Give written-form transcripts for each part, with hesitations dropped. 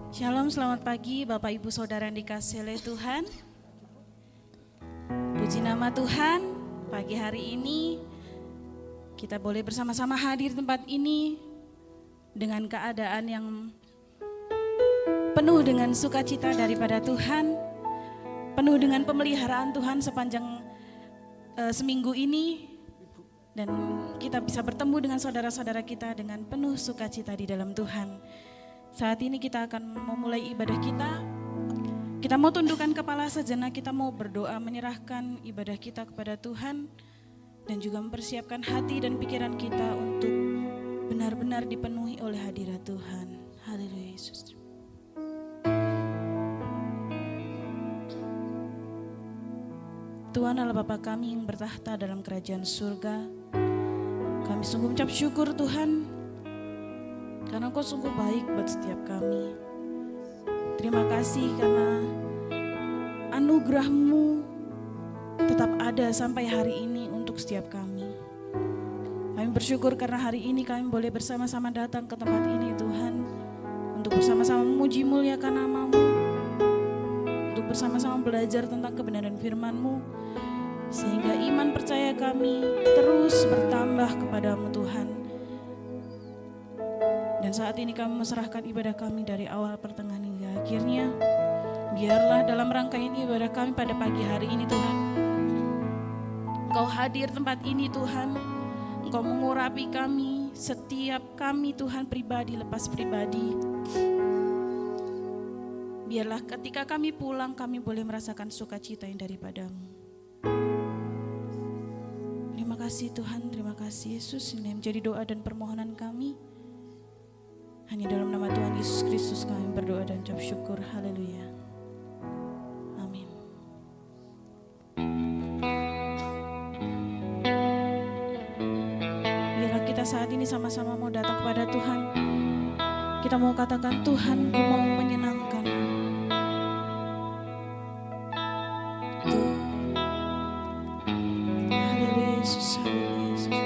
Shalom, selamat pagi Bapak Ibu Saudara yang dikasihi oleh Tuhan. Puji nama Tuhan, pagi hari ini kita boleh bersama-sama hadir di tempat ini dengan keadaan yang penuh dengan sukacita daripada Tuhan, penuh dengan pemeliharaan Tuhan sepanjang seminggu ini, dan kita bisa bertemu dengan saudara-saudara kita dengan penuh sukacita di dalam Tuhan. Saat ini kita akan memulai ibadah kita. Kita mau tundukkan kepala sejenak, kita mau berdoa menyerahkan ibadah kita kepada Tuhan dan juga mempersiapkan hati dan pikiran kita untuk benar-benar dipenuhi oleh hadirat Tuhan. Haleluya Yesus. Tuhan Allah Bapa kami yang bertahta dalam kerajaan surga, kami sungguh mengucap syukur Tuhan, karena Engkau sungguh baik buat setiap kami. Terima kasih karena anugerah-Mu tetap ada sampai hari ini untuk setiap kami. Kami bersyukur karena hari ini kami boleh bersama-sama datang ke tempat ini Tuhan, untuk bersama-sama memuji muliakan nama-Mu, untuk bersama-sama belajar tentang kebenaran firman-Mu, sehingga iman percaya kami terus bertambah kepadamu Tuhan. Dan saat ini kami menyerahkan ibadah kami dari awal pertengahan hingga akhirnya. Biarlah dalam rangkaian ibadah kami pada pagi hari ini Tuhan, Engkau hadir tempat ini Tuhan, Engkau mengurapi kami, setiap kami Tuhan pribadi lepas pribadi. Biarlah ketika kami pulang kami boleh merasakan sukacita yang daripada-Mu. Terima kasih Tuhan, terima kasih Yesus. Ini menjadi doa dan permohonan kami. Hanya dalam nama Tuhan Yesus Kristus kami berdoa dan ucap syukur. Haleluya. Amin. Biarlah kita saat ini sama-sama mau datang kepada Tuhan. Kita mau katakan, Tuhan, ku mau menyenangkan. Haleluya Yesus, haleluya Yesus.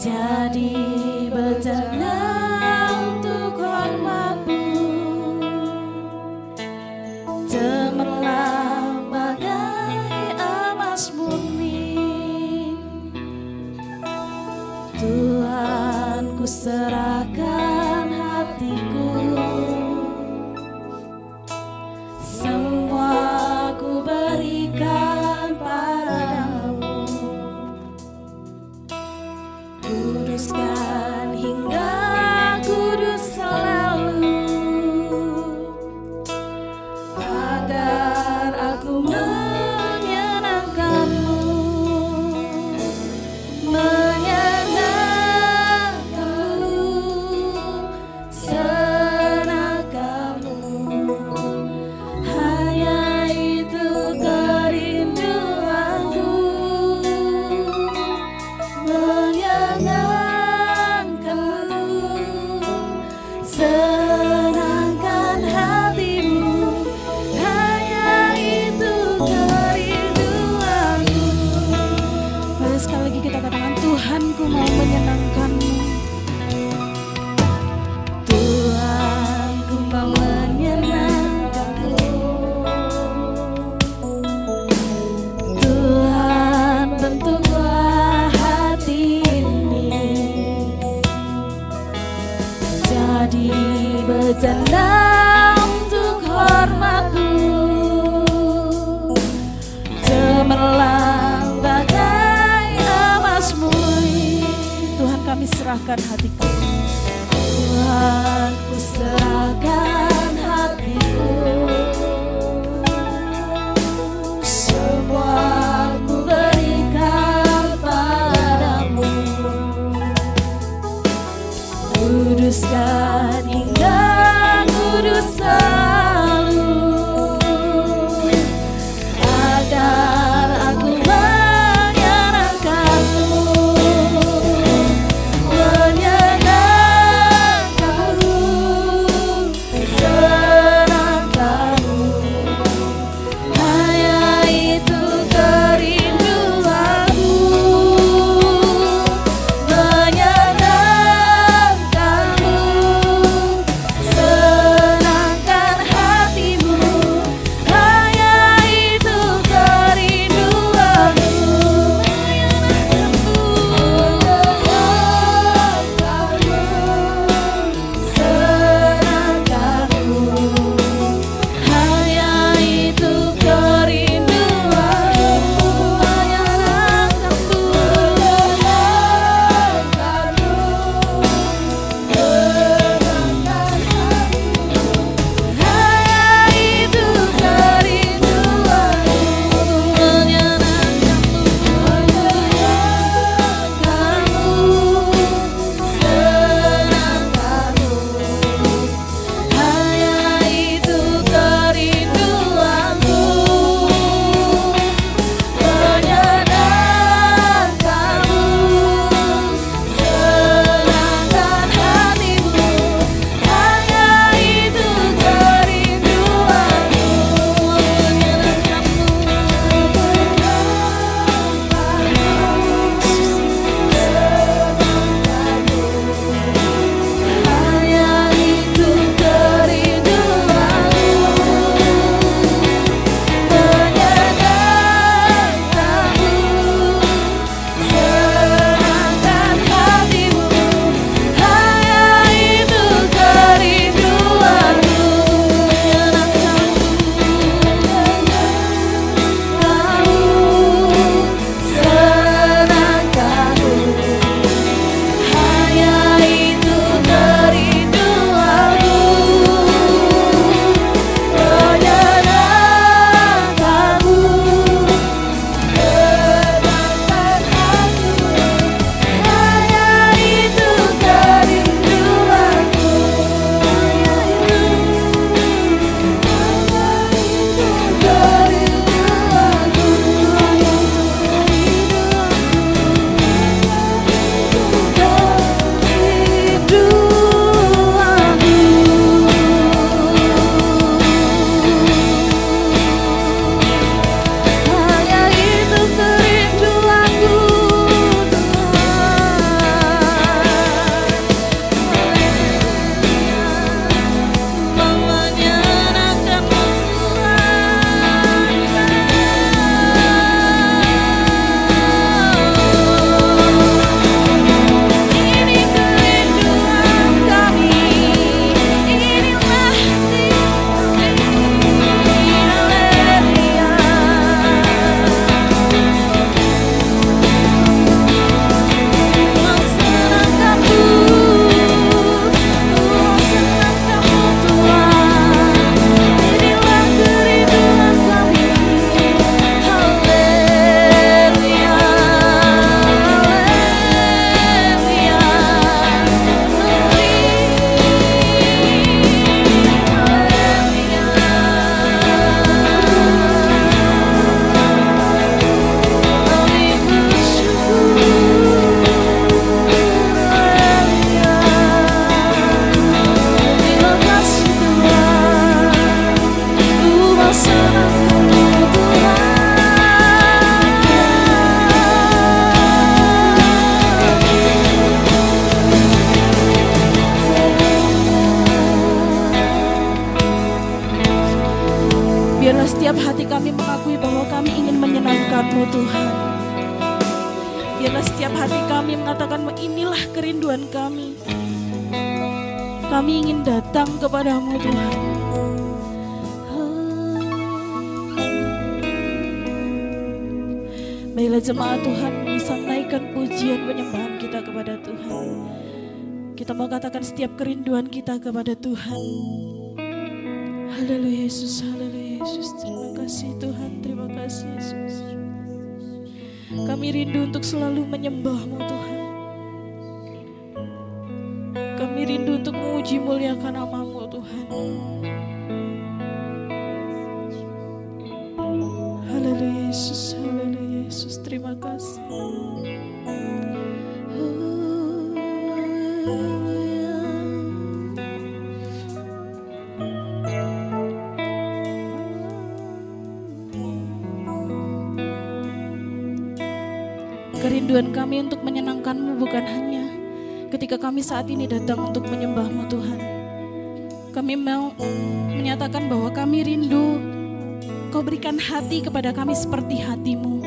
Jadi bejana untuk hormat-Mu, cemerlang bagai emas murni. Tuhan, ku serahkan hatiku, semua ku berikan padamu. Kuduskan hingga kudus selalu, agar aku menyenangkan-Mu, menyenangkan-Mu, senangkan-Mu. Hanya itu kerinduanku, senangkan hatimu, hanya itu kerinduanku. Mari sekali lagi kita katakan, Tuhan, ku mau menyenangkan-Mu. Tuhan, ku mau menyenangkan-Mu. Tuhan, bentuklah hati ini jadi bejana untuk hormat-Mu, cemerlang bagai emas murni. Tuhan, kami serahkan hati kami. Tuhan, ku serahkan hatiku, semua ku berikan padamu. Kuduskan hingga kudus selalu, agar aku Biarlah setiap hati kami mengakui bahwa kami ingin menyenangkan-Mu Tuhan. Biarlah setiap hati kami mengatakan inilah kerinduan kami. Kami ingin datang kepadamu Tuhan. Baiklah jemaat Tuhan, bisa menaikkan pujian penyembahan kita kepada Tuhan. Kita mau katakan setiap kerinduan kita kepada Tuhan. Haleluya Yesus, haleluya Yesus. Terima kasih Tuhan, terima kasih Yesus. Kami rindu untuk selalu menyembah-Mu Tuhan. Kami rindu untuk memuji muliakan nama-Mu Tuhan. Haleluya Yesus, haleluya Yesus. Terima kasih. Kerinduan kami untuk menyenangkan-Mu bukan hanya ketika kami saat ini datang untuk menyembah-Mu Tuhan. Kami mau menyatakan bahwa kami rindu Kau berikan hati kepada kami seperti hati-Mu.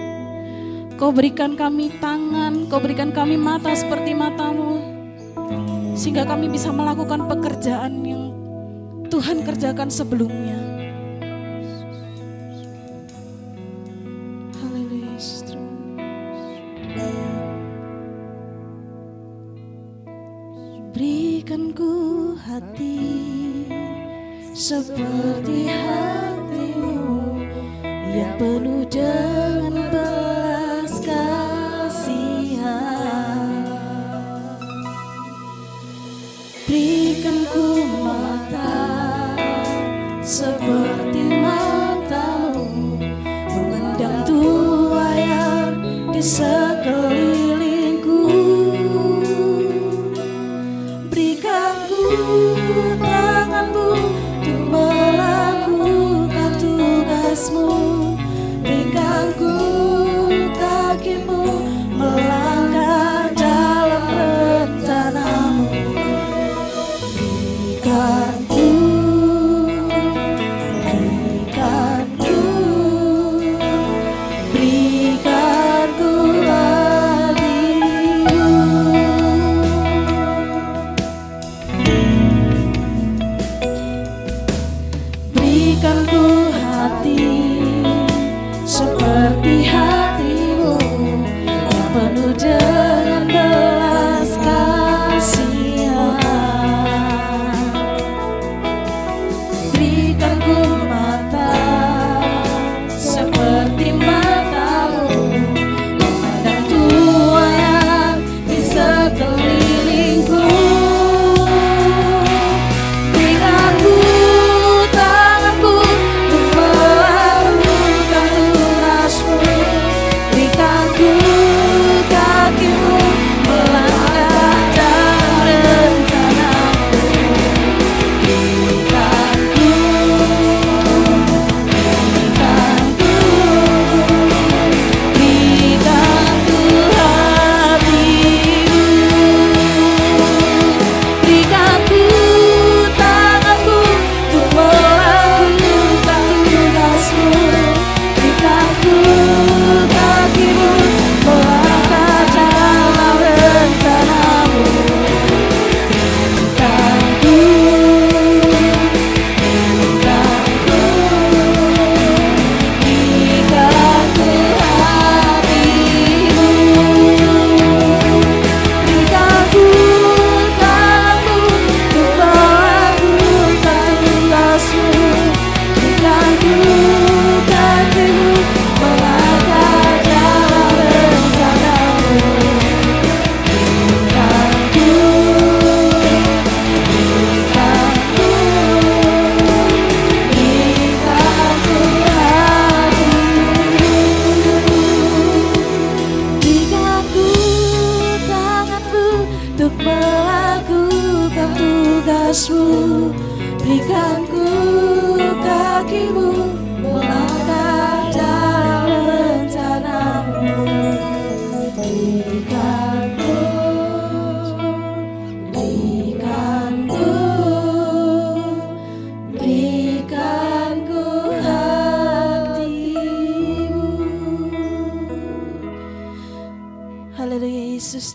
Kau berikan kami tangan, Kau berikan kami mata seperti mata-Mu. Sehingga kami bisa melakukan pekerjaan yang Tuhan kerjakan sebelumnya. Haleluya Yesus. Berikan ku hati seperti hati-Mu yang penuh dengan belas kasihan. Berikan ku mata seperti mata-Mu memandang tuayan di sekelilingku. Tangan-Mu untuk melakukan tugas-Mu. Berikan ku kaki-Mu melangkah dalam rencana-Mu. Berikan ku hati-Mu. Berikan ku hati seperti hati-Mu yang penuh dengan belas kasihan. Berikan ku mata seperti mata-Mu memandang tuayan di sekelilingku. Berikan ku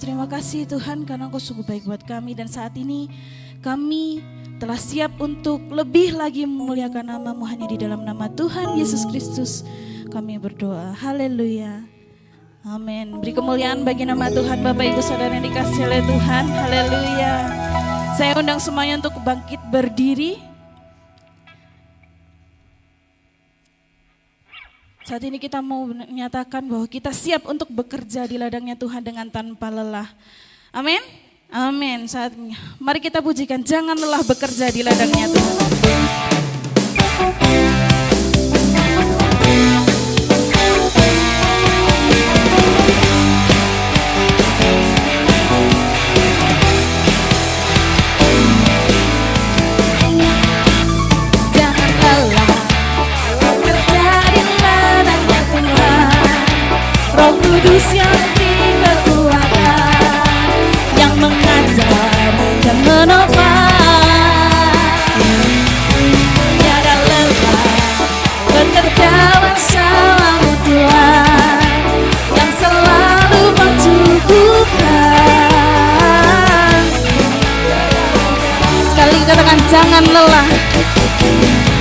terima kasih Tuhan karena Engkau sungguh baik buat kami. Dan saat ini kami telah siap untuk lebih lagi memuliakan nama-Mu hanya di dalam nama Tuhan Yesus Kristus. Kami berdoa, haleluya, amin. Beri kemuliaan bagi nama Tuhan. Bapak Ibu Saudara yang dikasihi oleh Tuhan, haleluya. Saya undang semuanya untuk bangkit berdiri. Saat ini kita mau menyatakan bahwa kita siap untuk bekerja di ladangnya Tuhan dengan tanpa lelah. Amin. Amin. Saatnya mari kita pujikan, jangan lelah bekerja di ladangnya Tuhan. Kudus yang beri kekuatan, yang mengajar dan menopang, tiada lelah bekerja bersamamu Tuhan, yang selalu mencukupkan. Sekali katakan, jangan lelah,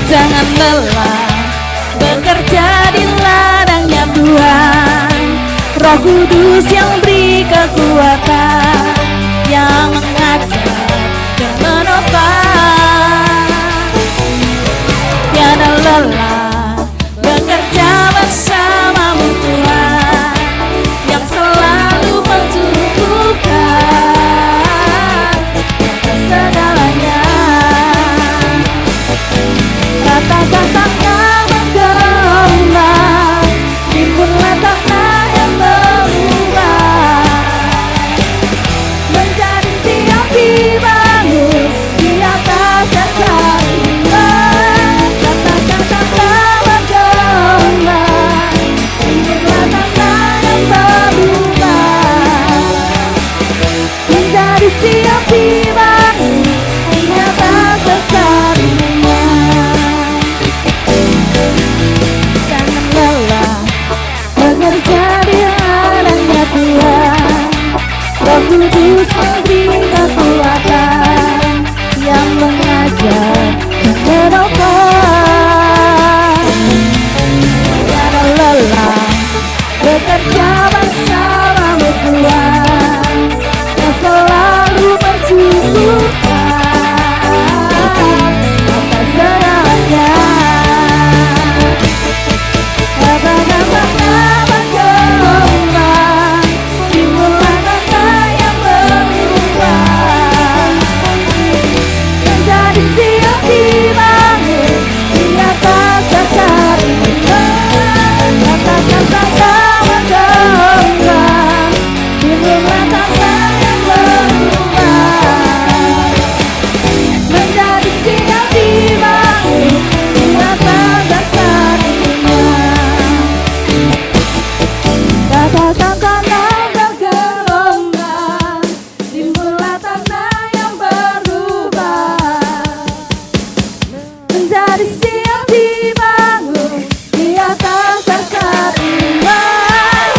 jangan lelah bekerja di ladangnya Tuhan. Roh Kudus yang beri kekuatan, yang mengajar dan menopang, tiada lelah bekerja bersamamu Tuhan, yang selalu mencukupkan segalanya. Kata-kata menggelombang, timbullah tanah menjadi siap dibangun di atas dasar iman. Kata-kata bergelombang, timbullah tanah yang berubah, menjadi siap dibangun di atas dasar iman. Jangan lelah bekerja di ladangnya Tuhan. Roh Kudus memberi kekuatan, yang mengajar dan menopang, tiada lelah bekerja bersamamu Tuhan, yang selalu mencukupkan atas segalanya. Kata-kata bergelombang, timbullah tanah yang berubah, menjadi siap dibangun di atas dasar iman. Kata-kata bergelombang, timbullah tanah yang berubah, menjadi siap dibangun di atas dasar iman. Kata-kata bergelombang, timbullah tanah yang berubah, menjadi siap dibangun di atas dasar iman.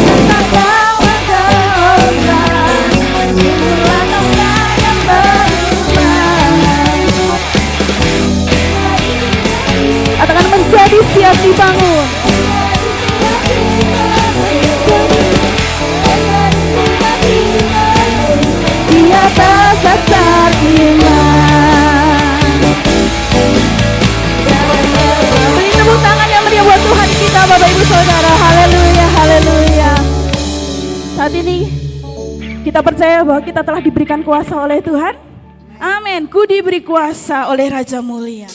Kata-kata bergelombang, timbullah tanah yang berubah, katakan menjadi siap dibangun. Di atas dasar iman. Beri tepuk tangan yang meriah buat Tuhan kita, Bapak Ibu Saudara. Haleluya, haleluya. Saat ini kita percaya bahwa kita telah diberikan kuasa oleh Tuhan. Amin. Ku diberi kuasa oleh Raja Mulia.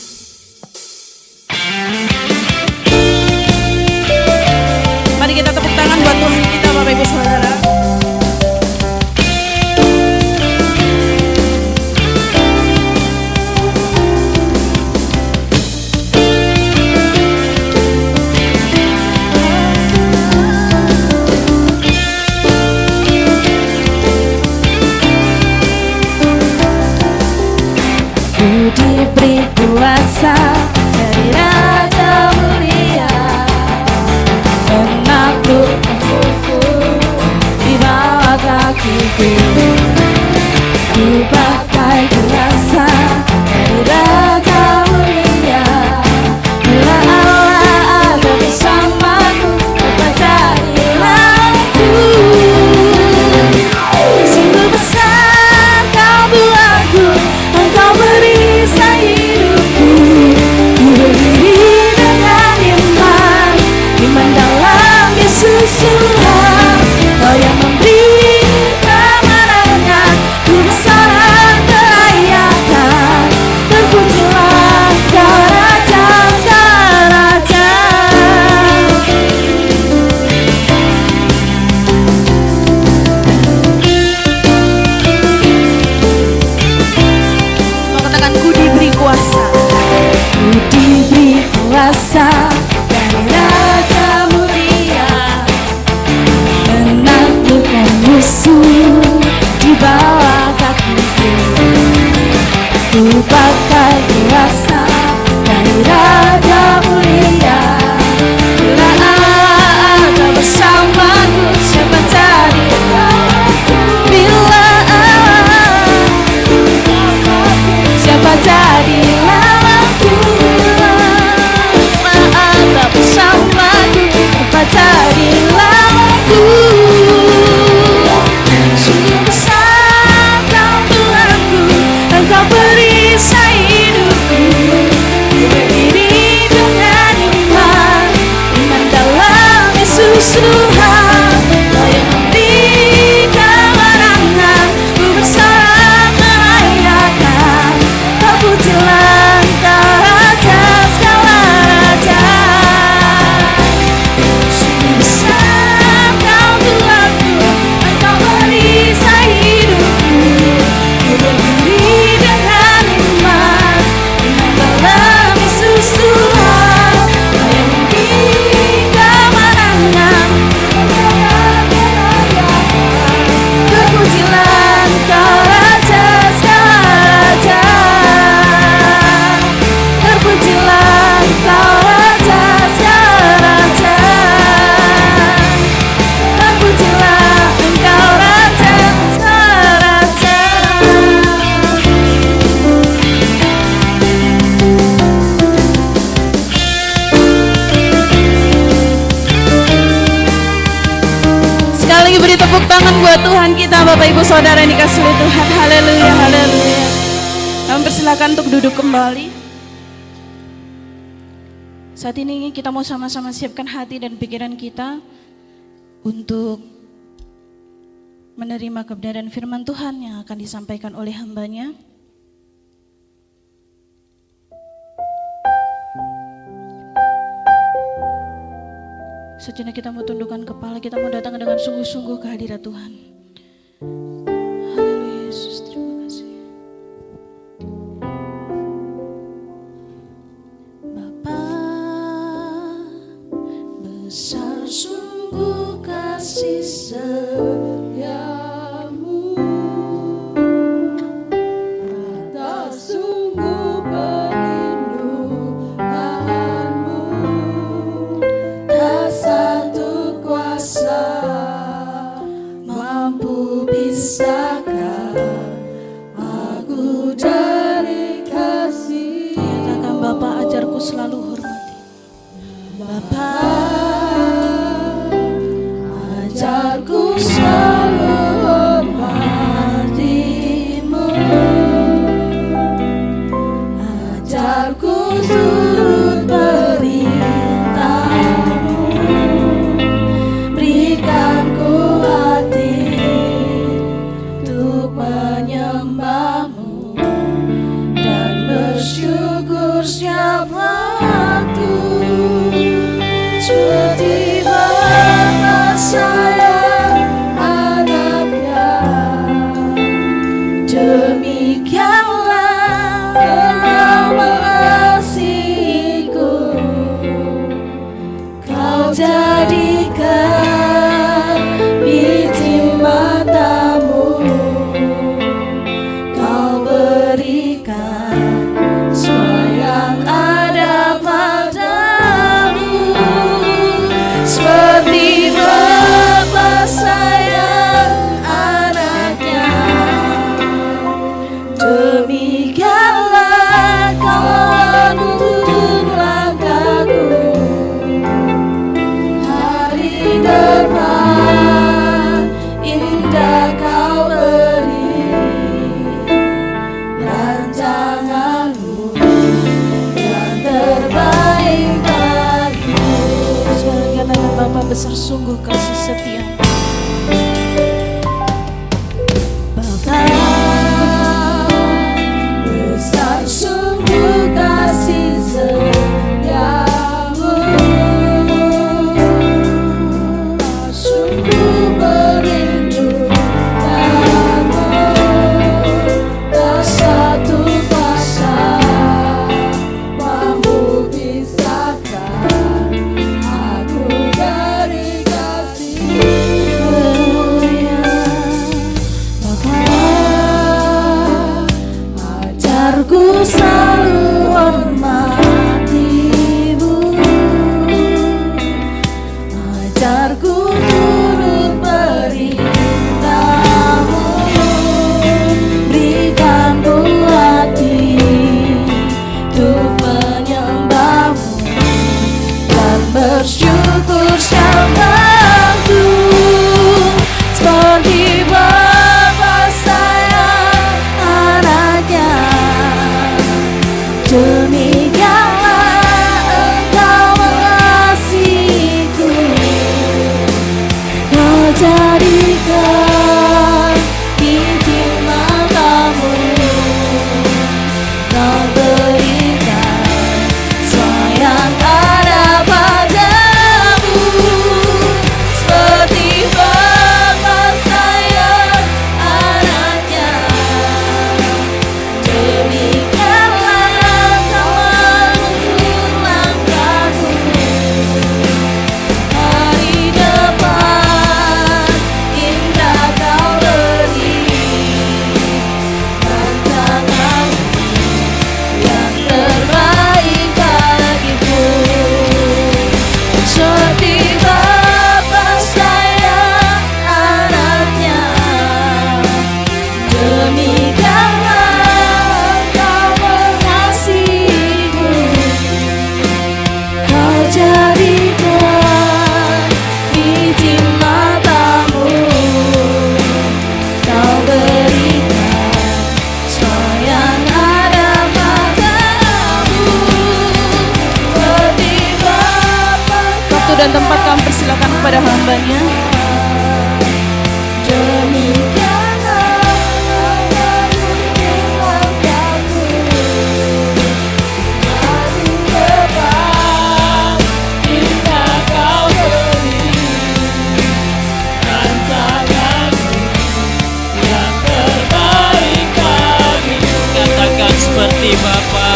Mari kita tepuk tangan buat Tuhan kita, Bapak Ibu Saudara. Ku diberi kuasa dari Raja Mulia, menaklukkan musuh tepuk tangan buat Tuhan kita, Bapak Ibu Saudara yang dikasihi oleh Tuhan. Haleluya, haleluya. Kami persilakan untuk duduk kembali. Saat ini kita mau sama-sama siapkan hati dan pikiran kita untuk menerima kebenaran firman Tuhan yang akan disampaikan oleh hambanya. Sejenak kita mau tundukkan kepala, kita mau datang dengan sungguh-sungguh ke hadirat Tuhan. Haleluya Yesus, terima kasih. Bapa, besar sungguh kasih setiamu, tak sungguh perlindunganmu, tak satu kuasa mampu pisahkan aku dari kasih. Nyatakan Bapa, ajarku selalu hormati. Bapa, ajarku selalu hormatimu, ajarku turut perintahmu, berikan ku hati untuk menyembahmu dan bersyukur setiap waktu, seperti Bapa sayang anaknya, demikianlah Engkau mengasihiku. Kau jadikan biji matamu, Kau berikan semua yang ada padamu, seperti Bapa sayang anaknya, demikianlah Kau menuntun langkahku. Hari depan indah Kau beri, rancanganmu yang terbaik bagiku. Sekarang katakan, Bapa, besar sungguh kasih setia. Bapa, besar sungguh kasih setiamu, sungguh perlindunganmu, tak satu kuasa mampu pisahkan aku dari kasih-Mu. Bapa, ajarku selalu hormatimu, ajarku turut perintahmu, berikan ku hati untuk menyembahmu dan bersyukur setiap waktu, seperti Bapa sayang anaknya, demikianlah Engkau mengasihiku. Kau jadikan biji matamu, Kau berikan semua yang ada padamu, dan tempat kami persilakan kepada hamba-Nya. Seperti Bapa.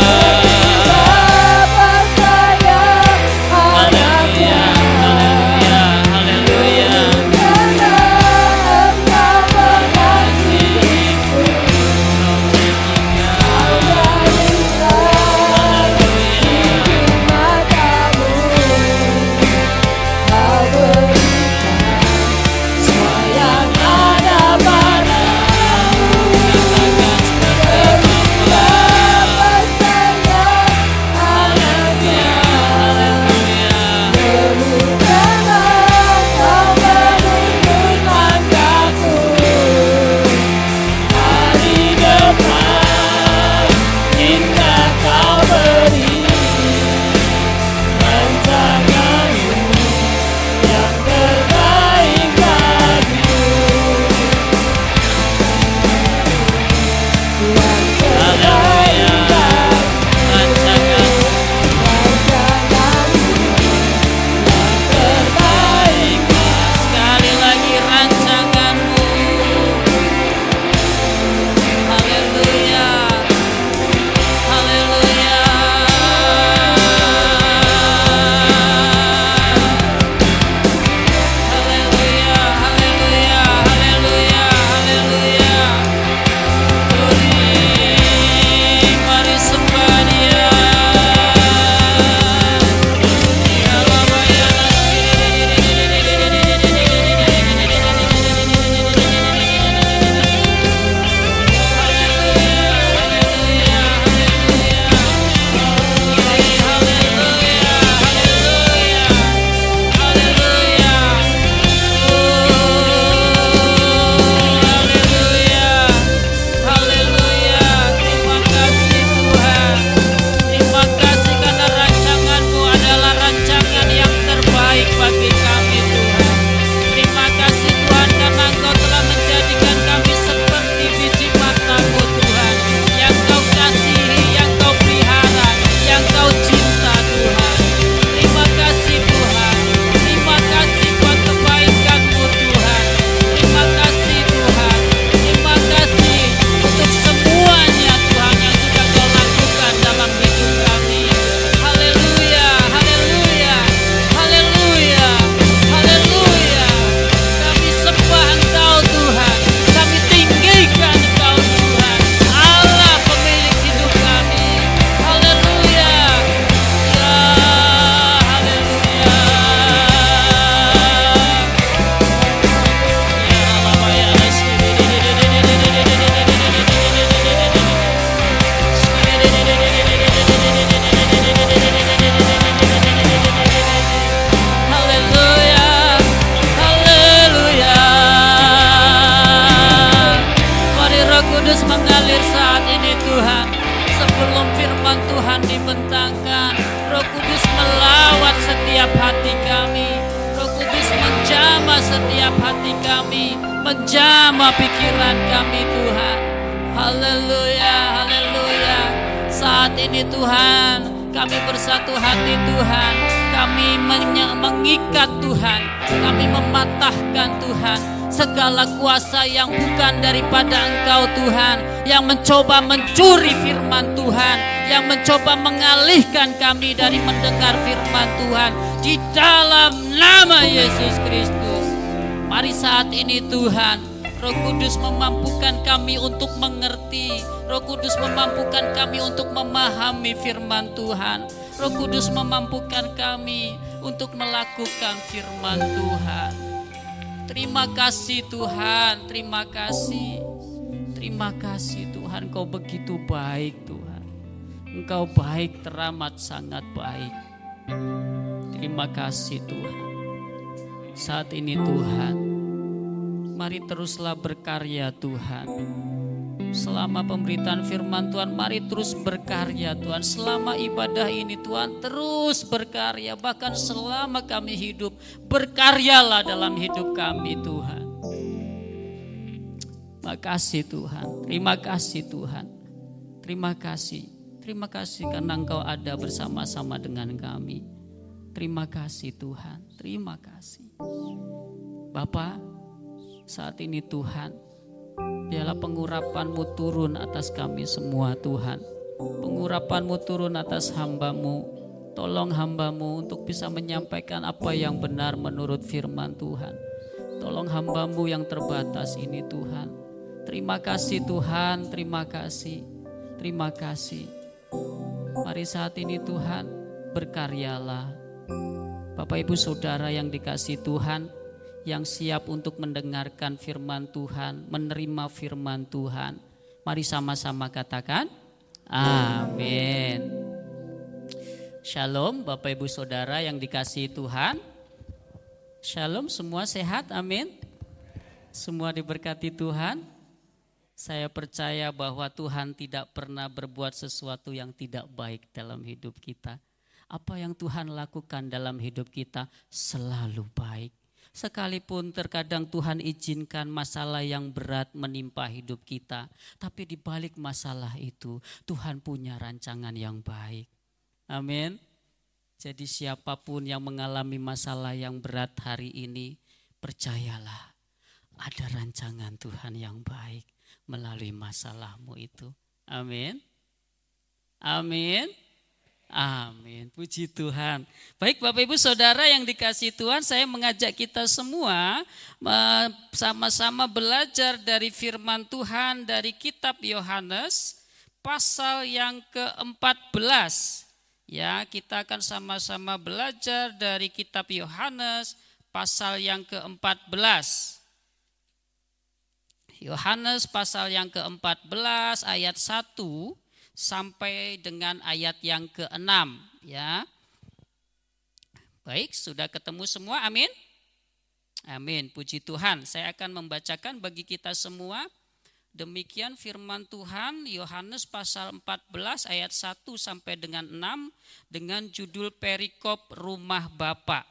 Haleluya, haleluya, haleluya. setiap hati kami, menjamah pikiran kami Tuhan. Haleluya, haleluya. Saat ini Tuhan, kami bersatu hati Tuhan. Kami mengikat Tuhan, kami mematahkan Tuhan segala kuasa yang bukan daripada Engkau Tuhan, yang mencoba mencuri firman Tuhan, yang mencoba mengalihkan kami dari mendengar firman Tuhan. Di dalam nama Yesus Kristus, mari saat ini Tuhan, Roh Kudus memampukan kami untuk mengerti. Roh Kudus memampukan kami untuk memahami firman Tuhan. Roh Kudus memampukan kami untuk melakukan firman Tuhan. Terima kasih Tuhan, terima kasih. Terima kasih Tuhan, Engkau begitu baik Tuhan. Engkau baik, teramat sangat baik. Terima kasih Tuhan. Saat ini Tuhan, mari teruslah berkarya Tuhan. Selama pemberitaan firman Tuhan, mari terus berkarya Tuhan. Selama ibadah ini Tuhan, terus berkarya. Bahkan selama kami hidup, berkaryalah dalam hidup kami Tuhan. Makasih Tuhan, terima kasih Tuhan. Terima kasih. Terima kasih karena Engkau ada bersama-sama dengan kami. Terima kasih Tuhan, terima kasih. Bapa, saat ini Tuhan, biarlah pengurapan-Mu turun atas kami semua Tuhan. Pengurapan-Mu turun atas hamba-Mu. Tolong hamba-Mu untuk bisa menyampaikan apa yang benar menurut firman Tuhan. Tolong hamba-Mu yang terbatas ini Tuhan. Terima kasih Tuhan, terima kasih. Terima kasih. Mari saat ini Tuhan, berkaryalah. Bapak Ibu Saudara yang dikasihi Tuhan, yang siap untuk mendengarkan firman Tuhan, menerima firman Tuhan, mari sama-sama katakan amin. Shalom Bapak Ibu Saudara yang dikasihi Tuhan. Shalom, semua sehat, amin. Semua diberkati Tuhan. Saya percaya bahwa Tuhan tidak pernah berbuat sesuatu yang tidak baik dalam hidup kita. Apa yang Tuhan lakukan dalam hidup kita selalu baik. Sekalipun terkadang Tuhan izinkan masalah yang berat menimpa hidup kita, tapi di balik masalah itu Tuhan punya rancangan yang baik. Amin. Jadi siapapun yang mengalami masalah yang berat hari ini, percayalah ada rancangan Tuhan yang baik melalui masalahmu itu. Amin. Amin. Amin, puji Tuhan. Baik Bapak Ibu Saudara yang dikasihi Tuhan, saya mengajak kita semua sama-sama belajar dari firman Tuhan dari kitab Yohanes pasal yang ke-14. Ya, kita akan sama-sama belajar dari kitab Yohanes pasal yang ke-14. Yohanes pasal yang ke-14 ayat 1 sampai dengan ayat yang ke-6 ya. Baik, sudah ketemu semua, amin. Amin, puji Tuhan. Saya akan membacakan bagi kita semua. Demikian firman Tuhan Yohanes pasal 14 ayat 1 sampai dengan 6 dengan judul perikop rumah Bapa.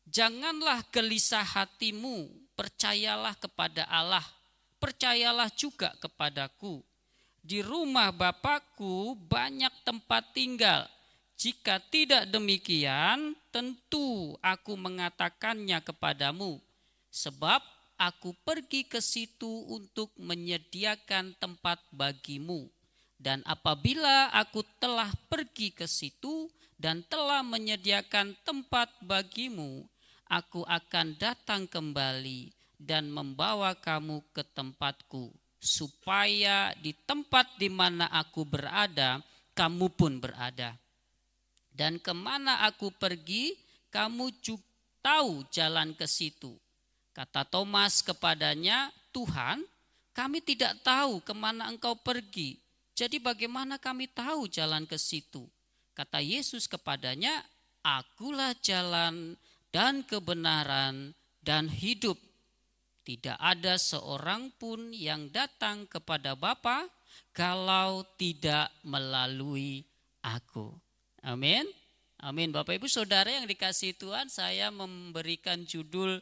Janganlah gelisah hatimu, percayalah kepada Allah, percayalah juga kepadaku. Di rumah Bapakku banyak tempat tinggal. Jika tidak demikian, tentu aku mengatakannya kepadamu. Sebab aku pergi ke situ untuk menyediakan tempat bagimu. Dan apabila aku telah pergi ke situ dan telah menyediakan tempat bagimu, aku akan datang kembali dan membawa kamu ke tempatku, supaya di tempat di mana aku berada, kamu pun berada. Dan kemana aku pergi, kamu juga tahu jalan ke situ. Kata Thomas kepadanya, Tuhan, kami tidak tahu kemana engkau pergi. Jadi bagaimana kami tahu jalan ke situ? Kata Yesus kepadanya, akulah jalan dan kebenaran dan hidup. Tidak ada seorang pun yang datang kepada Bapa kalau tidak melalui aku. Amin. Amin. Bapak Ibu Saudara yang dikasihi Tuhan, saya memberikan judul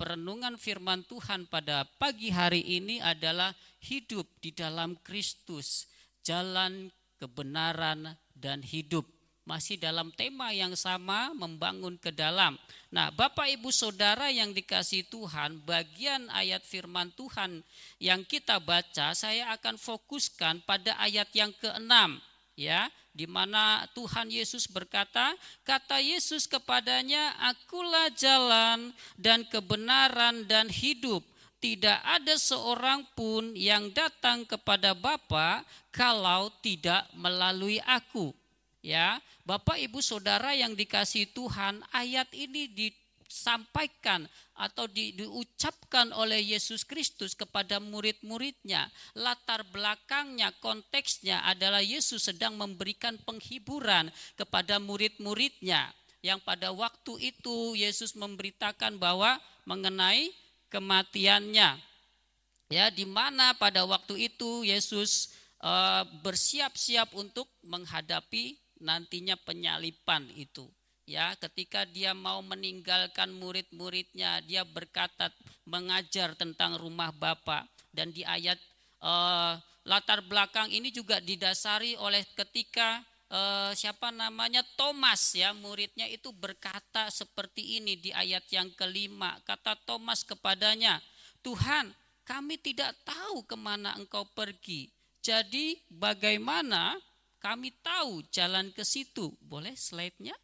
perenungan firman Tuhan pada pagi hari ini adalah hidup di dalam Kristus, jalan kebenaran dan hidup. Masih dalam tema yang sama, membangun ke dalam. Nah, Bapak Ibu Saudara yang dikasihi Tuhan, bagian ayat firman Tuhan yang kita baca, saya akan fokuskan pada ayat yang ke-6, ya, di mana Tuhan Yesus berkata, kata Yesus kepadanya, akulah jalan dan kebenaran dan hidup. Tidak ada seorang pun yang datang kepada Bapa kalau tidak melalui aku. Ya, Bapak Ibu Saudara yang dikasihi Tuhan, ayat ini disampaikan atau diucapkan oleh Yesus Kristus kepada murid-muridnya. Latar belakangnya, konteksnya adalah Yesus sedang memberikan penghiburan kepada murid-muridnya. Yang pada waktu itu Yesus memberitakan bahwa mengenai kematiannya. Ya, di mana pada waktu itu Yesus bersiap-siap untuk menghadapi nantinya penyalipan itu. Ya, ketika dia mau meninggalkan murid-muridnya, dia berkata mengajar tentang rumah Bapa. Dan di ayat latar belakang ini juga didasari oleh ketika Thomas, ya, muridnya itu berkata seperti ini di ayat yang kelima. Kata Thomas kepadanya, Tuhan, kami tidak tahu kemana engkau pergi. Jadi bagaimana kami tahu jalan ke situ? Boleh slide-nya?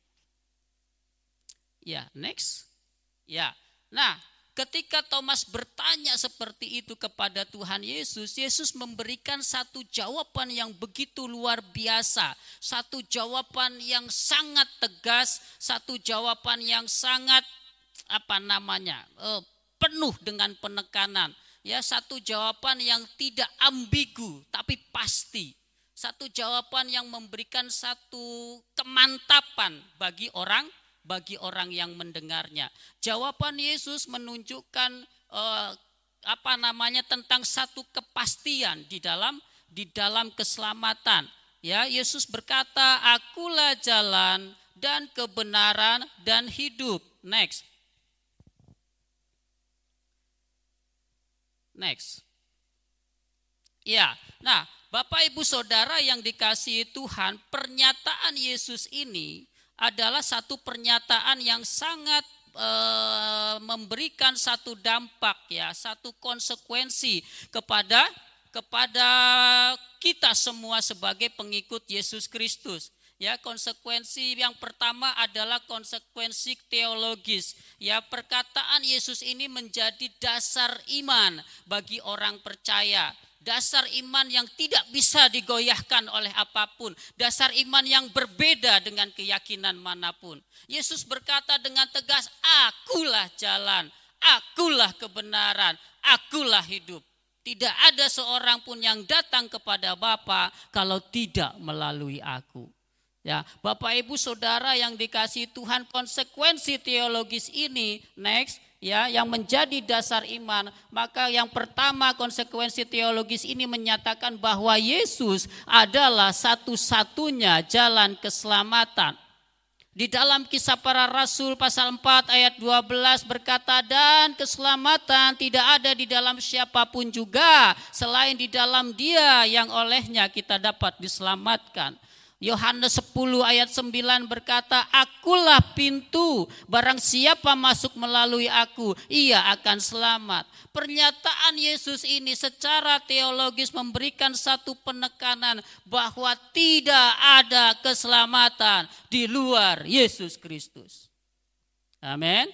Ya, next. Ya. Nah, ketika Thomas bertanya seperti itu kepada Tuhan Yesus, Yesus memberikan satu jawaban yang begitu luar biasa. Satu jawaban yang sangat tegas, satu jawaban yang sangat penuh dengan penekanan. Ya, satu jawaban yang tidak ambigu tapi pasti. Satu jawaban yang memberikan satu kemantapan bagi orang yang mendengarnya. Jawaban Yesus menunjukkan tentang satu kepastian di dalam keselamatan. Ya, Yesus berkata, "Akulah jalan dan kebenaran dan hidup." Next. Ya, nah, Bapak Ibu Saudara yang dikasihi Tuhan, pernyataan Yesus ini adalah satu pernyataan yang sangat memberikan satu dampak, ya, satu konsekuensi kepada kita semua sebagai pengikut Yesus Kristus. Ya, konsekuensi yang pertama adalah konsekuensi teologis. Ya, perkataan Yesus ini menjadi dasar iman bagi orang percaya. Dasar iman yang tidak bisa digoyahkan oleh apapun. Dasar iman yang berbeda dengan keyakinan manapun. Yesus berkata dengan tegas, "Akulah jalan, akulah kebenaran, akulah hidup." Tidak ada seorang pun yang datang kepada Bapa kalau tidak melalui aku. Ya, Bapak Ibu Saudara yang dikasihi Tuhan, konsekuensi teologis ini, next, ya, yang menjadi dasar iman. Maka yang pertama, konsekuensi teologis ini menyatakan bahwa Yesus adalah satu-satunya jalan keselamatan. Di dalam Kisah Para Rasul pasal 4 ayat 12 berkata, "Dan keselamatan tidak ada di dalam siapapun juga selain di dalam Dia yang olehnya kita dapat diselamatkan." Yohanes 10 ayat 9 berkata, "Akulah pintu, barang siapa masuk melalui aku, ia akan selamat." Pernyataan Yesus ini secara teologis memberikan satu penekanan bahwa tidak ada keselamatan di luar Yesus Kristus. Amin.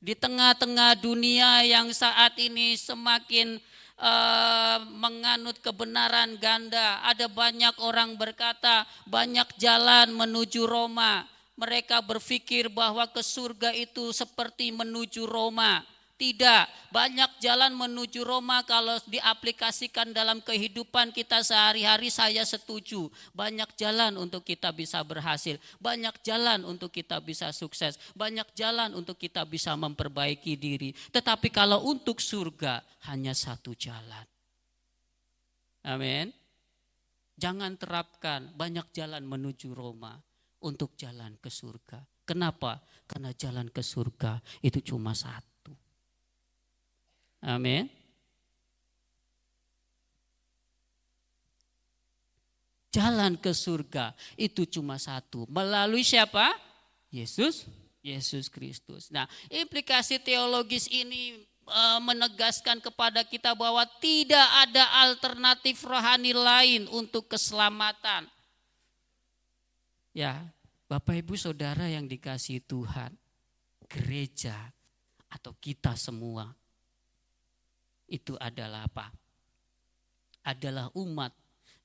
Di tengah-tengah dunia yang saat ini semakin menganut kebenaran ganda, ada banyak orang berkata banyak jalan menuju Roma. Mereka berpikir bahwa ke surga itu seperti menuju Roma. Tidak, banyak jalan menuju Roma kalau diaplikasikan dalam kehidupan kita sehari-hari, saya setuju. Banyak jalan untuk kita bisa berhasil, banyak jalan untuk kita bisa sukses, banyak jalan untuk kita bisa memperbaiki diri. Tetapi kalau untuk surga hanya satu jalan. Amin. Jangan terapkan banyak jalan menuju Roma untuk jalan ke surga. Kenapa? Karena jalan ke surga itu cuma satu. Amin. Jalan ke surga itu cuma satu. Melalui siapa? Yesus Kristus. Nah, implikasi teologis ini menegaskan kepada kita bahwa tidak ada alternatif rohani lain untuk keselamatan. Ya, Bapak Ibu Saudara yang dikasihi Tuhan, gereja atau kita semua itu adalah apa? Adalah umat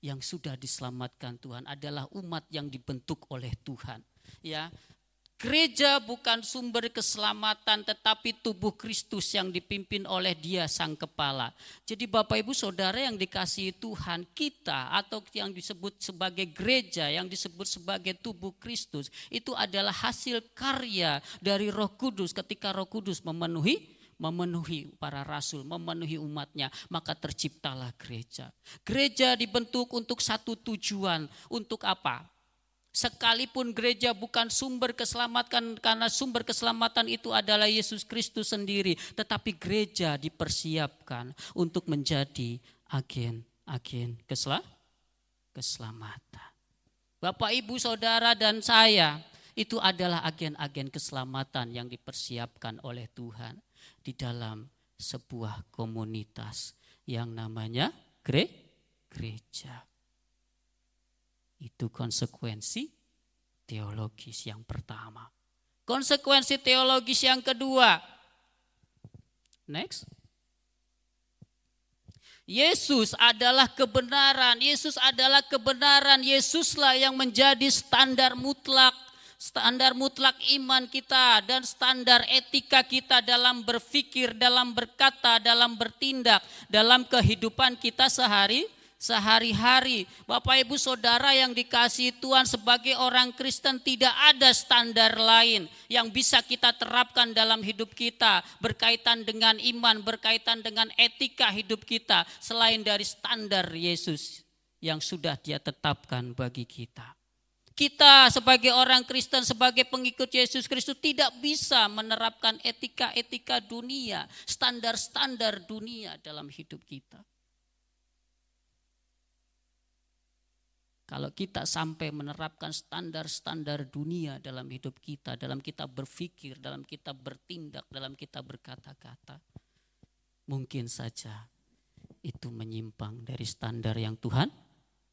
yang sudah diselamatkan Tuhan, adalah umat yang dibentuk oleh Tuhan. Ya, gereja bukan sumber keselamatan, tetapi tubuh Kristus yang dipimpin oleh Dia Sang Kepala. Jadi Bapak Ibu Saudara yang dikasihi Tuhan, kita atau yang disebut sebagai gereja, yang disebut sebagai tubuh Kristus, itu adalah hasil karya dari Roh Kudus ketika Roh Kudus memenuhi memenuhi para rasul, memenuhi umatnya, maka terciptalah gereja. Gereja dibentuk untuk satu tujuan, untuk apa? Sekalipun gereja bukan sumber keselamatan, karena sumber keselamatan itu adalah Yesus Kristus sendiri, tetapi gereja dipersiapkan untuk menjadi agen keselamatan. Bapak, Ibu, Saudara, dan saya itu adalah agen-agen keselamatan yang dipersiapkan oleh Tuhan di dalam sebuah komunitas yang namanya gereja. Itu konsekuensi teologis yang pertama. Konsekuensi teologis yang kedua. Next. Yesus adalah kebenaran. Yesus adalah kebenaran. Yesuslah yang menjadi standar mutlak iman kita dan standar etika kita dalam berpikir, dalam berkata, dalam bertindak, dalam kehidupan kita sehari-hari. Bapak, Ibu, Saudara yang dikasihi Tuhan, sebagai orang Kristen tidak ada standar lain yang bisa kita terapkan dalam hidup kita berkaitan dengan iman, berkaitan dengan etika hidup kita selain dari standar Yesus yang sudah Dia tetapkan bagi kita. Kita sebagai orang Kristen, sebagai pengikut Yesus Kristus tidak bisa menerapkan etika-etika dunia, standar-standar dunia dalam hidup kita. Kalau kita sampai menerapkan standar-standar dunia dalam hidup kita, dalam kita berpikir, dalam kita bertindak, dalam kita berkata-kata, mungkin saja itu menyimpang dari standar yang Tuhan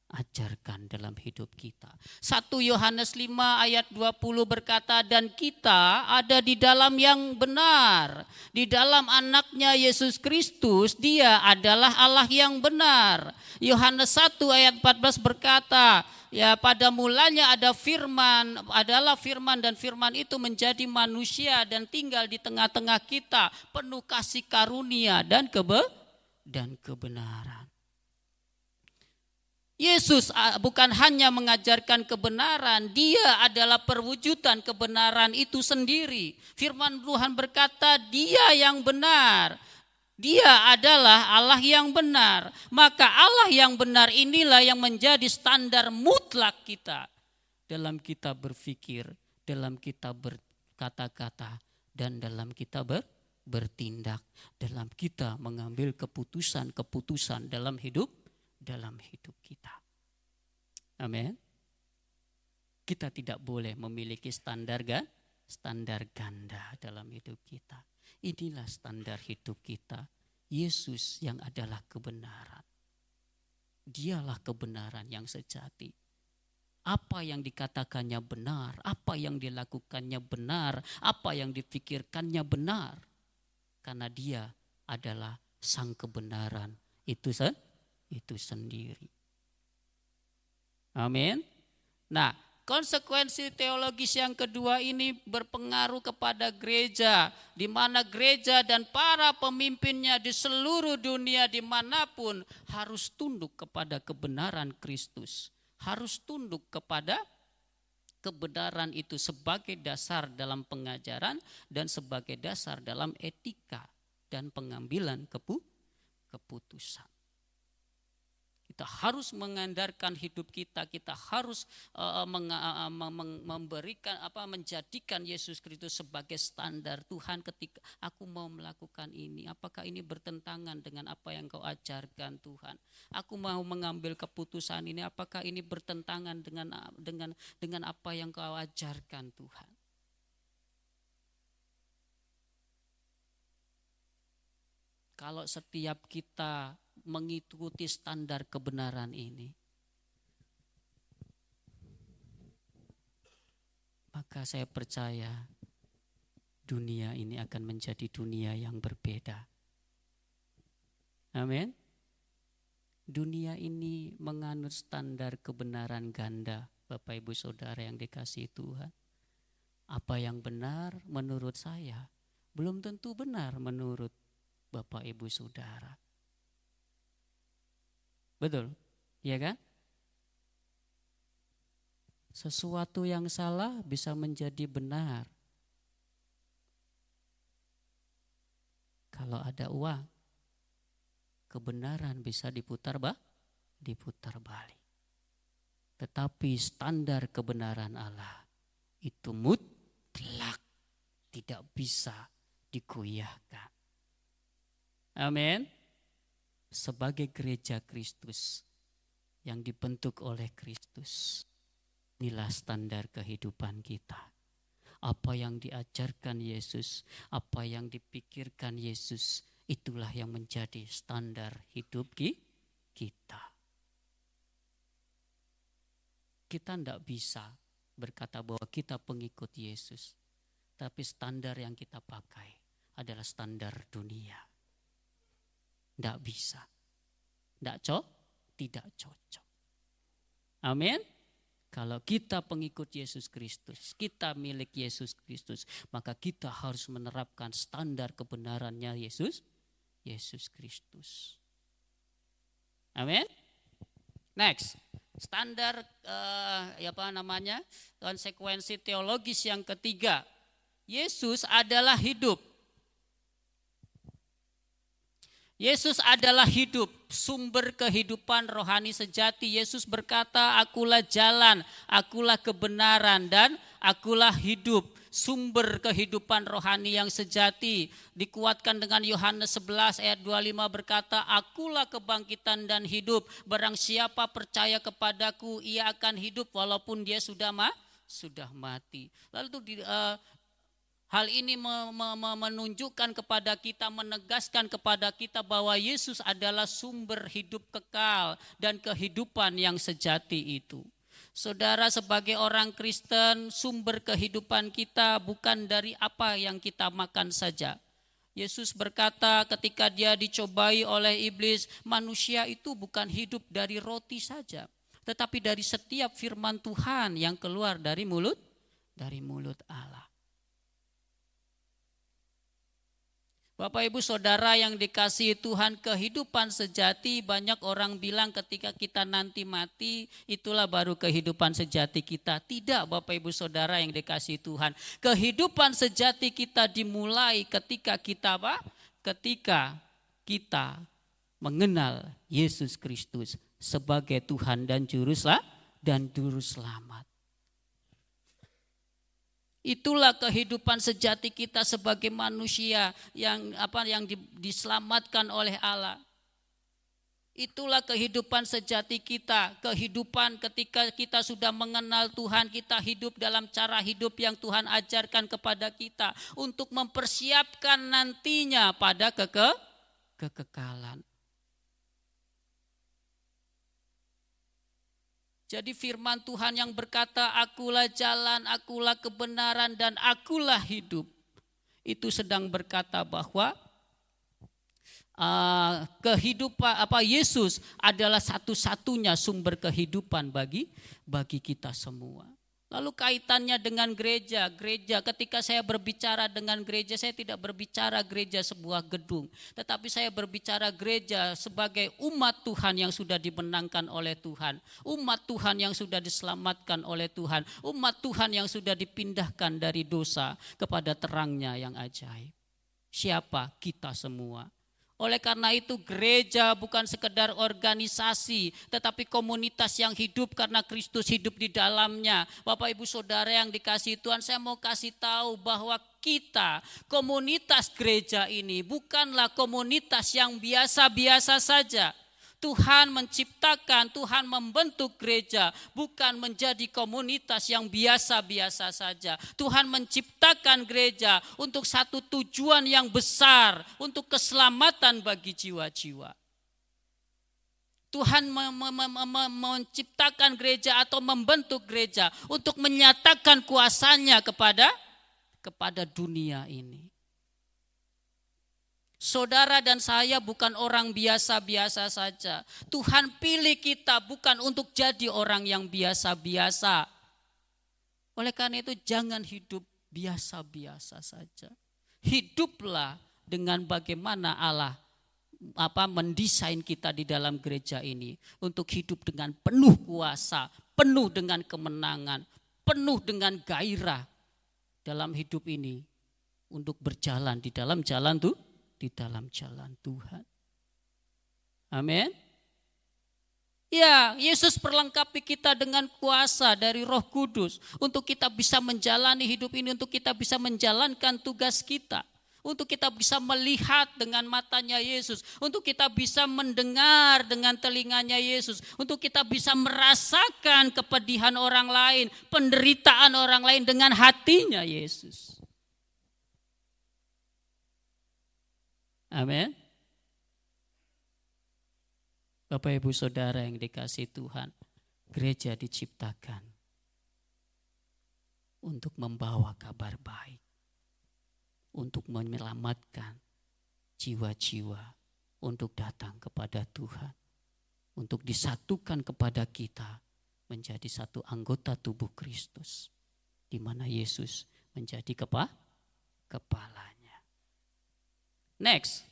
ajarkan dalam hidup kita. 1 Yohanes 5 ayat 20 berkata, dan kita ada di dalam yang benar. Di dalam anaknya Yesus Kristus, Dia adalah Allah yang benar. Yohanes 1 ayat 14 berkata, ya pada mulanya ada firman, adalah firman, dan firman itu menjadi manusia dan tinggal di tengah-tengah kita, penuh kasih karunia dan kebenaran. Yesus bukan hanya mengajarkan kebenaran, Dia adalah perwujudan kebenaran itu sendiri. Firman Tuhan berkata, Dia yang benar. Dia adalah Allah yang benar. Maka Allah yang benar inilah yang menjadi standar mutlak kita dalam kita berpikir, dalam kita berkata-kata, dan dalam kita bertindak, dalam kita mengambil keputusan-keputusan dalam hidup kita. Amin. Kita tidak boleh memiliki standar ganda dalam hidup kita. Inilah standar hidup kita. Yesus yang adalah kebenaran. Dialah kebenaran yang sejati. Apa yang dikatakannya benar, apa yang dilakukannya benar, apa yang dipikirkannya benar. Karena Dia adalah sang kebenaran itu sendiri. Amin. Nah, konsekuensi teologis yang kedua ini berpengaruh kepada gereja, di mana gereja dan para pemimpinnya di seluruh dunia dimanapun harus tunduk kepada kebenaran Kristus, harus tunduk kepada kebenaran itu sebagai dasar dalam pengajaran dan sebagai dasar dalam etika dan pengambilan keputusan. Kita harus mengandalkan hidup kita harus menjadikan Yesus Kristus sebagai standar. Tuhan, ketika aku mau melakukan ini, apakah ini bertentangan dengan apa yang Kau ajarkan Tuhan? Aku mau mengambil keputusan ini, apakah ini bertentangan dengan apa yang Kau ajarkan Tuhan? Kalau setiap kita mengikuti standar kebenaran ini, maka saya percaya dunia ini akan menjadi dunia yang berbeda. Amin. Dunia ini menganut standar kebenaran ganda, Bapak Ibu Saudara yang dikasihi Tuhan. Apa yang benar menurut saya belum tentu benar menurut Bapak Ibu Saudara. Betul, ya kan? Sesuatu yang salah bisa menjadi benar. Kalau ada uang, kebenaran bisa diputar balik. Tetapi standar kebenaran Allah itu mutlak, tidak bisa digoyahkan. Amin. Sebagai gereja Kristus yang dibentuk oleh Kristus, inilah standar kehidupan kita. Apa yang diajarkan Yesus, apa yang dipikirkan Yesus, itulah yang menjadi standar hidup kita. Kita tidak bisa berkata bahwa kita pengikut Yesus, tapi standar yang kita pakai adalah standar dunia. Tidak bisa, tidak cocok. Amin. Kalau kita pengikut Yesus Kristus, kita milik Yesus Kristus, maka kita harus menerapkan standar kebenarannya Yesus Kristus. Amin. Next, standar konsekuensi teologis yang ketiga. Yesus adalah hidup. Yesus adalah hidup, sumber kehidupan rohani sejati. Yesus berkata, akulah jalan, akulah kebenaran, dan akulah hidup. Sumber kehidupan rohani yang sejati. Dikuatkan dengan Yohanes 11 ayat 25 berkata, akulah kebangkitan dan hidup. Barang siapa percaya kepadaku, ia akan hidup walaupun dia sudah mati. Lalu hal ini menunjukkan kepada kita, menegaskan kepada kita bahwa Yesus adalah sumber hidup kekal dan kehidupan yang sejati itu. Saudara, sebagai orang Kristen, sumber kehidupan kita bukan dari apa yang kita makan saja. Yesus berkata ketika dia dicobai oleh iblis, manusia itu bukan hidup dari roti saja, tetapi dari setiap firman Tuhan yang keluar dari mulut Allah. Bapak Ibu Saudara yang dikasihi Tuhan, kehidupan sejati, banyak orang bilang ketika kita nanti mati itulah baru kehidupan sejati kita. Tidak, Bapak Ibu Saudara yang dikasihi Tuhan. Kehidupan sejati kita dimulai ketika kita mengenal Yesus Kristus sebagai Tuhan dan Juru Selamat. Itulah kehidupan sejati kita sebagai manusia yang diselamatkan oleh Allah. Itulah kehidupan sejati kita, kehidupan ketika kita sudah mengenal Tuhan, kita hidup dalam cara hidup yang Tuhan ajarkan kepada kita untuk mempersiapkan nantinya pada kekekalan. Jadi firman Tuhan yang berkata, akulah jalan, akulah kebenaran, dan akulah hidup. Itu sedang berkata bahwa Yesus adalah satu-satunya sumber kehidupan bagi kita semua. Lalu kaitannya dengan gereja. Ketika saya berbicara dengan gereja, saya tidak berbicara gereja sebuah gedung. Tetapi saya berbicara gereja sebagai umat Tuhan yang sudah dimenangkan oleh Tuhan. Umat Tuhan yang sudah diselamatkan oleh Tuhan. Umat Tuhan yang sudah dipindahkan dari dosa kepada terangnya yang ajaib. Siapa? Kita semua. Oleh karena itu gereja bukan sekedar organisasi, tetapi komunitas yang hidup karena Kristus hidup di dalamnya. Bapak Ibu Saudara yang dikasihi Tuhan, saya mau kasih tahu bahwa kita, komunitas gereja ini bukanlah komunitas yang biasa-biasa saja. Tuhan menciptakan, Tuhan membentuk gereja bukan menjadi komunitas yang biasa-biasa saja. Tuhan menciptakan gereja untuk satu tujuan yang besar, untuk keselamatan bagi jiwa-jiwa. Tuhan menciptakan gereja atau membentuk gereja untuk menyatakan kuasanya kepada dunia ini. Saudara dan saya bukan orang biasa-biasa saja. Tuhan pilih kita bukan untuk jadi orang yang biasa-biasa. Oleh karena itu jangan hidup biasa-biasa saja. Hiduplah dengan bagaimana Allah mendesain kita di dalam gereja ini untuk hidup dengan penuh kuasa, penuh dengan kemenangan, penuh dengan gairah dalam hidup ini untuk berjalan di dalam jalan di dalam jalan Tuhan. Amin. Ya, Yesus perlengkapi kita dengan kuasa dari Roh Kudus untuk kita bisa menjalani hidup ini, untuk kita bisa menjalankan tugas kita, untuk kita bisa melihat dengan matanya Yesus, untuk kita bisa mendengar dengan telinganya Yesus, untuk kita bisa merasakan kepedihan orang lain, penderitaan orang lain dengan hatinya Yesus. Amin. Bapak Ibu Saudara yang dikasihi Tuhan, gereja diciptakan untuk membawa kabar baik, untuk menyelamatkan jiwa-jiwa untuk datang kepada Tuhan, untuk disatukan kepada kita menjadi satu anggota tubuh Kristus, di mana Yesus menjadi kepalanya. Next.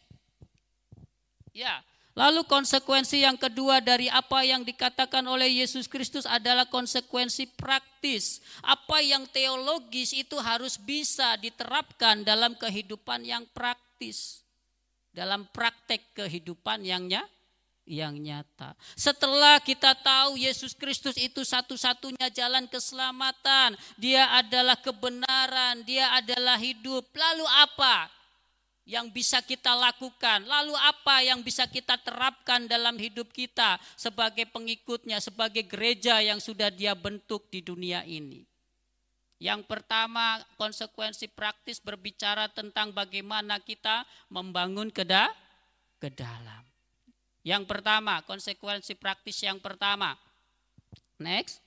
Ya. Lalu konsekuensi yang kedua dari apa yang dikatakan oleh Yesus Kristus adalah konsekuensi praktis. Apa yang teologis itu harus bisa diterapkan dalam kehidupan yang praktis. Dalam praktek kehidupan yang nyata. Setelah kita tahu Yesus Kristus itu satu-satunya jalan keselamatan. Dia adalah kebenaran, dia adalah hidup. Lalu apa yang bisa kita lakukan? Lalu apa yang bisa kita terapkan dalam hidup kita sebagai pengikutnya, sebagai gereja yang sudah dia bentuk di dunia ini? Yang pertama, konsekuensi praktis berbicara tentang bagaimana kita membangun ke dalam. Yang pertama, konsekuensi praktis yang pertama. Next.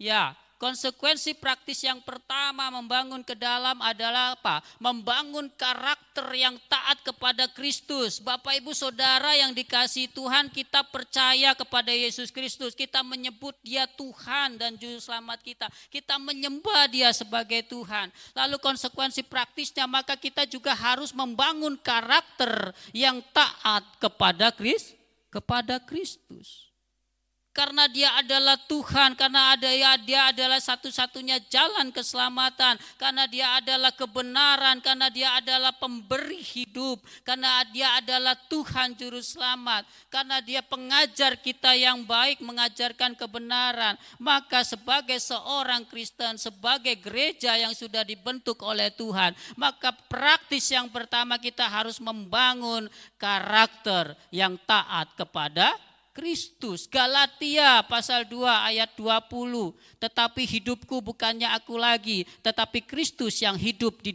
Ya. Konsekuensi praktis yang pertama membangun ke dalam adalah apa? Membangun karakter yang taat kepada Kristus. Bapak Ibu Saudara yang dikasihi Tuhan, kita percaya kepada Yesus Kristus. Kita menyebut dia Tuhan dan Juru Selamat kita. Kita menyembah dia sebagai Tuhan. Lalu konsekuensi praktisnya, maka kita juga harus membangun karakter yang taat kepada Kristus. Karena dia adalah Tuhan, karena dia adalah satu-satunya jalan keselamatan, karena dia adalah kebenaran, karena dia adalah pemberi hidup, karena dia adalah Tuhan Juru Selamat, karena dia pengajar kita yang baik, mengajarkan kebenaran. Maka sebagai seorang Kristen, sebagai gereja yang sudah dibentuk oleh Tuhan, maka praktis yang pertama kita harus membangun karakter yang taat kepada Kristus. Galatia pasal 2 ayat 20. Tetapi hidupku bukannya aku lagi, tetapi Kristus yang hidup di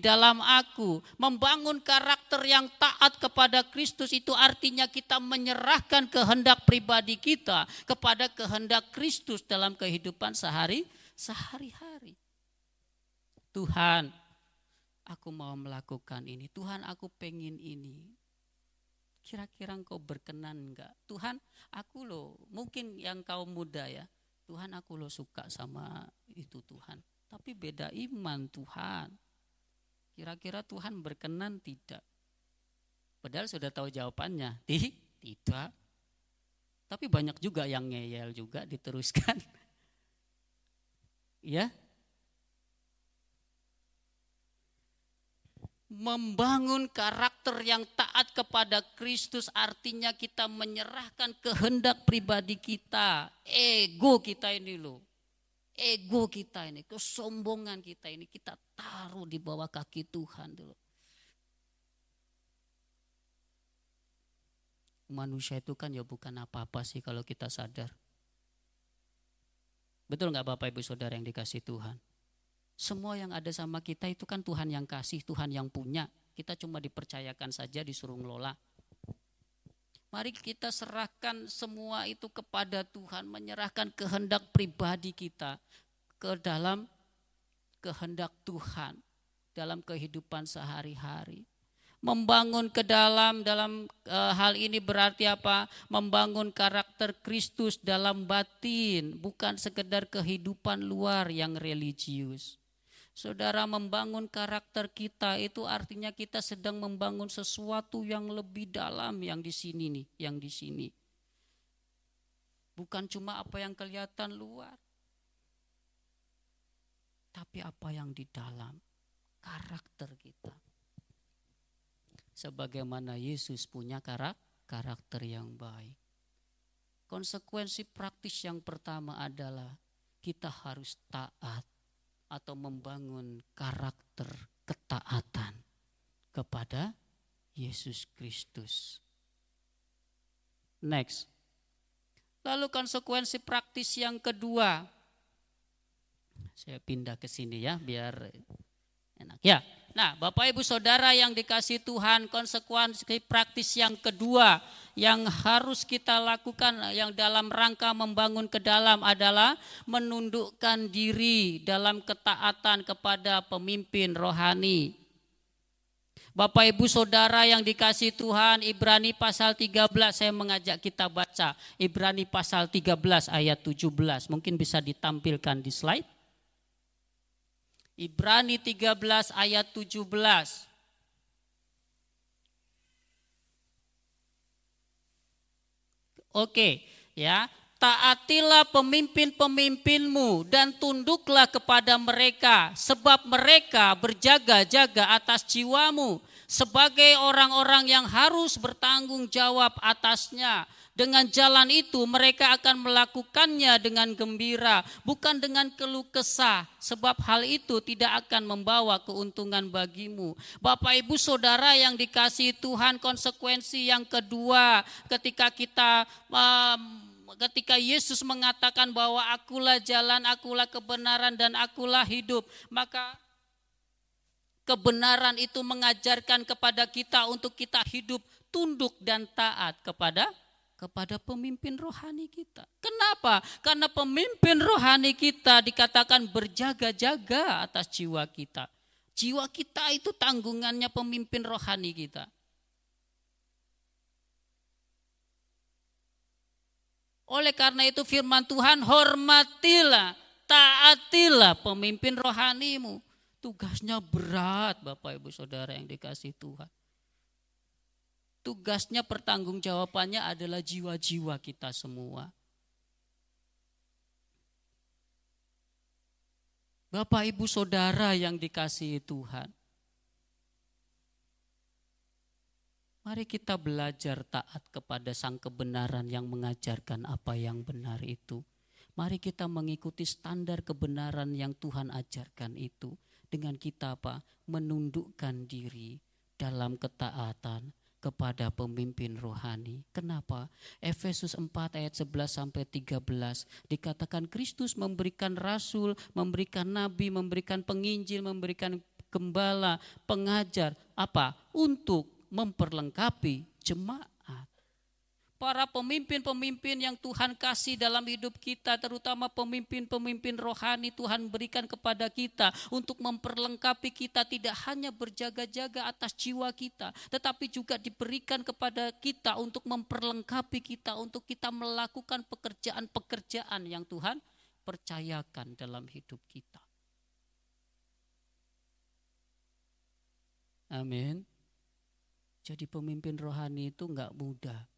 dalam aku. Membangun karakter yang taat kepada Kristus itu artinya kita menyerahkan kehendak pribadi kita kepada kehendak Kristus dalam kehidupan sehari-hari. Tuhan, aku mau melakukan ini. Tuhan, aku pengen ini. Kira-kira engkau berkenan enggak? Tuhan, aku loh, mungkin yang kaum muda ya, Tuhan aku loh suka sama itu Tuhan. Tapi beda iman Tuhan. Kira-kira Tuhan berkenan tidak? Padahal sudah tahu jawabannya, tidak. Tapi banyak juga yang ngeyel juga diteruskan. Ya. Membangun karakter yang taat kepada Kristus artinya kita menyerahkan kehendak pribadi kita, ego kita ini loh. Ego kita ini, kesombongan kita ini kita taruh di bawah kaki Tuhan dulu. Manusia itu kan ya bukan apa-apa sih kalau kita sadar. Betul gak Bapak Ibu Saudara yang dikasih Tuhan? Semua yang ada sama kita itu kan Tuhan yang kasih, Tuhan yang punya. Kita cuma dipercayakan saja, disuruh ngelola. Mari kita serahkan semua itu kepada Tuhan, menyerahkan kehendak pribadi kita ke dalam kehendak Tuhan dalam kehidupan sehari-hari. Membangun ke dalam hal ini berarti apa? Membangun karakter Kristus dalam batin, bukan sekedar kehidupan luar yang religius. Saudara, membangun karakter kita itu artinya kita sedang membangun sesuatu yang lebih dalam yang di sini nih, yang di sini. Bukan cuma apa yang kelihatan luar, tapi apa yang di dalam. karakter kita. Sebagaimana Yesus punya karakter yang baik. Konsekuensi praktis yang pertama adalah kita harus taat atau membangun karakter ketaatan kepada Yesus Kristus. Next. Lalu konsekuensi praktis yang kedua. Saya pindah ke sini ya biar enak. Ya. Nah, Bapak Ibu Saudara yang dikasihi Tuhan, konsekuensi praktis yang kedua yang harus kita lakukan yang dalam rangka membangun ke dalam adalah menundukkan diri dalam ketaatan kepada pemimpin rohani. Bapak Ibu Saudara yang dikasihi Tuhan, Ibrani pasal 13, saya mengajak kita baca Ibrani pasal 13 ayat 17. Mungkin bisa ditampilkan di slide. Ibrani 13 ayat 17. Oke, ya. Taatilah pemimpin-pemimpinmu dan tunduklah kepada mereka, sebab mereka berjaga-jaga atas jiwamu sebagai orang-orang yang harus bertanggung jawab atasnya. Dengan jalan itu mereka akan melakukannya dengan gembira, bukan dengan keluh kesah, sebab hal itu tidak akan membawa keuntungan bagimu. Bapak Ibu Saudara yang dikasihi Tuhan, konsekuensi yang kedua ketika Yesus mengatakan bahwa akulah jalan, akulah kebenaran, dan akulah hidup, maka kebenaran itu mengajarkan kepada kita untuk kita hidup tunduk dan taat kepada pemimpin rohani kita. Kenapa? Karena pemimpin rohani kita dikatakan berjaga-jaga atas jiwa kita. Jiwa kita itu tanggungannya pemimpin rohani kita. Oleh karena itu firman Tuhan, hormatilah, taatilah pemimpin rohanimu. Tugasnya berat Bapak Ibu Saudara yang dikasihi Tuhan. Tugasnya pertanggungjawabannya adalah jiwa-jiwa kita semua. Bapak Ibu Saudara yang dikasihi Tuhan. Mari kita belajar taat kepada Sang Kebenaran yang mengajarkan apa yang benar itu. Mari kita mengikuti standar kebenaran yang Tuhan ajarkan itu. Dengan kita menundukkan diri dalam ketaatan kepada pemimpin rohani. Kenapa? Efesus 4 ayat 11 sampai 13 dikatakan Kristus memberikan rasul, memberikan nabi, memberikan penginjil, memberikan gembala, pengajar, untuk memperlengkapi jemaat. Para pemimpin-pemimpin yang Tuhan kasih dalam hidup kita, terutama pemimpin-pemimpin rohani Tuhan berikan kepada kita untuk memperlengkapi kita, tidak hanya berjaga-jaga atas jiwa kita, tetapi juga diberikan kepada kita untuk memperlengkapi kita, untuk kita melakukan pekerjaan-pekerjaan yang Tuhan percayakan dalam hidup kita. Amin. Jadi pemimpin rohani itu enggak mudah.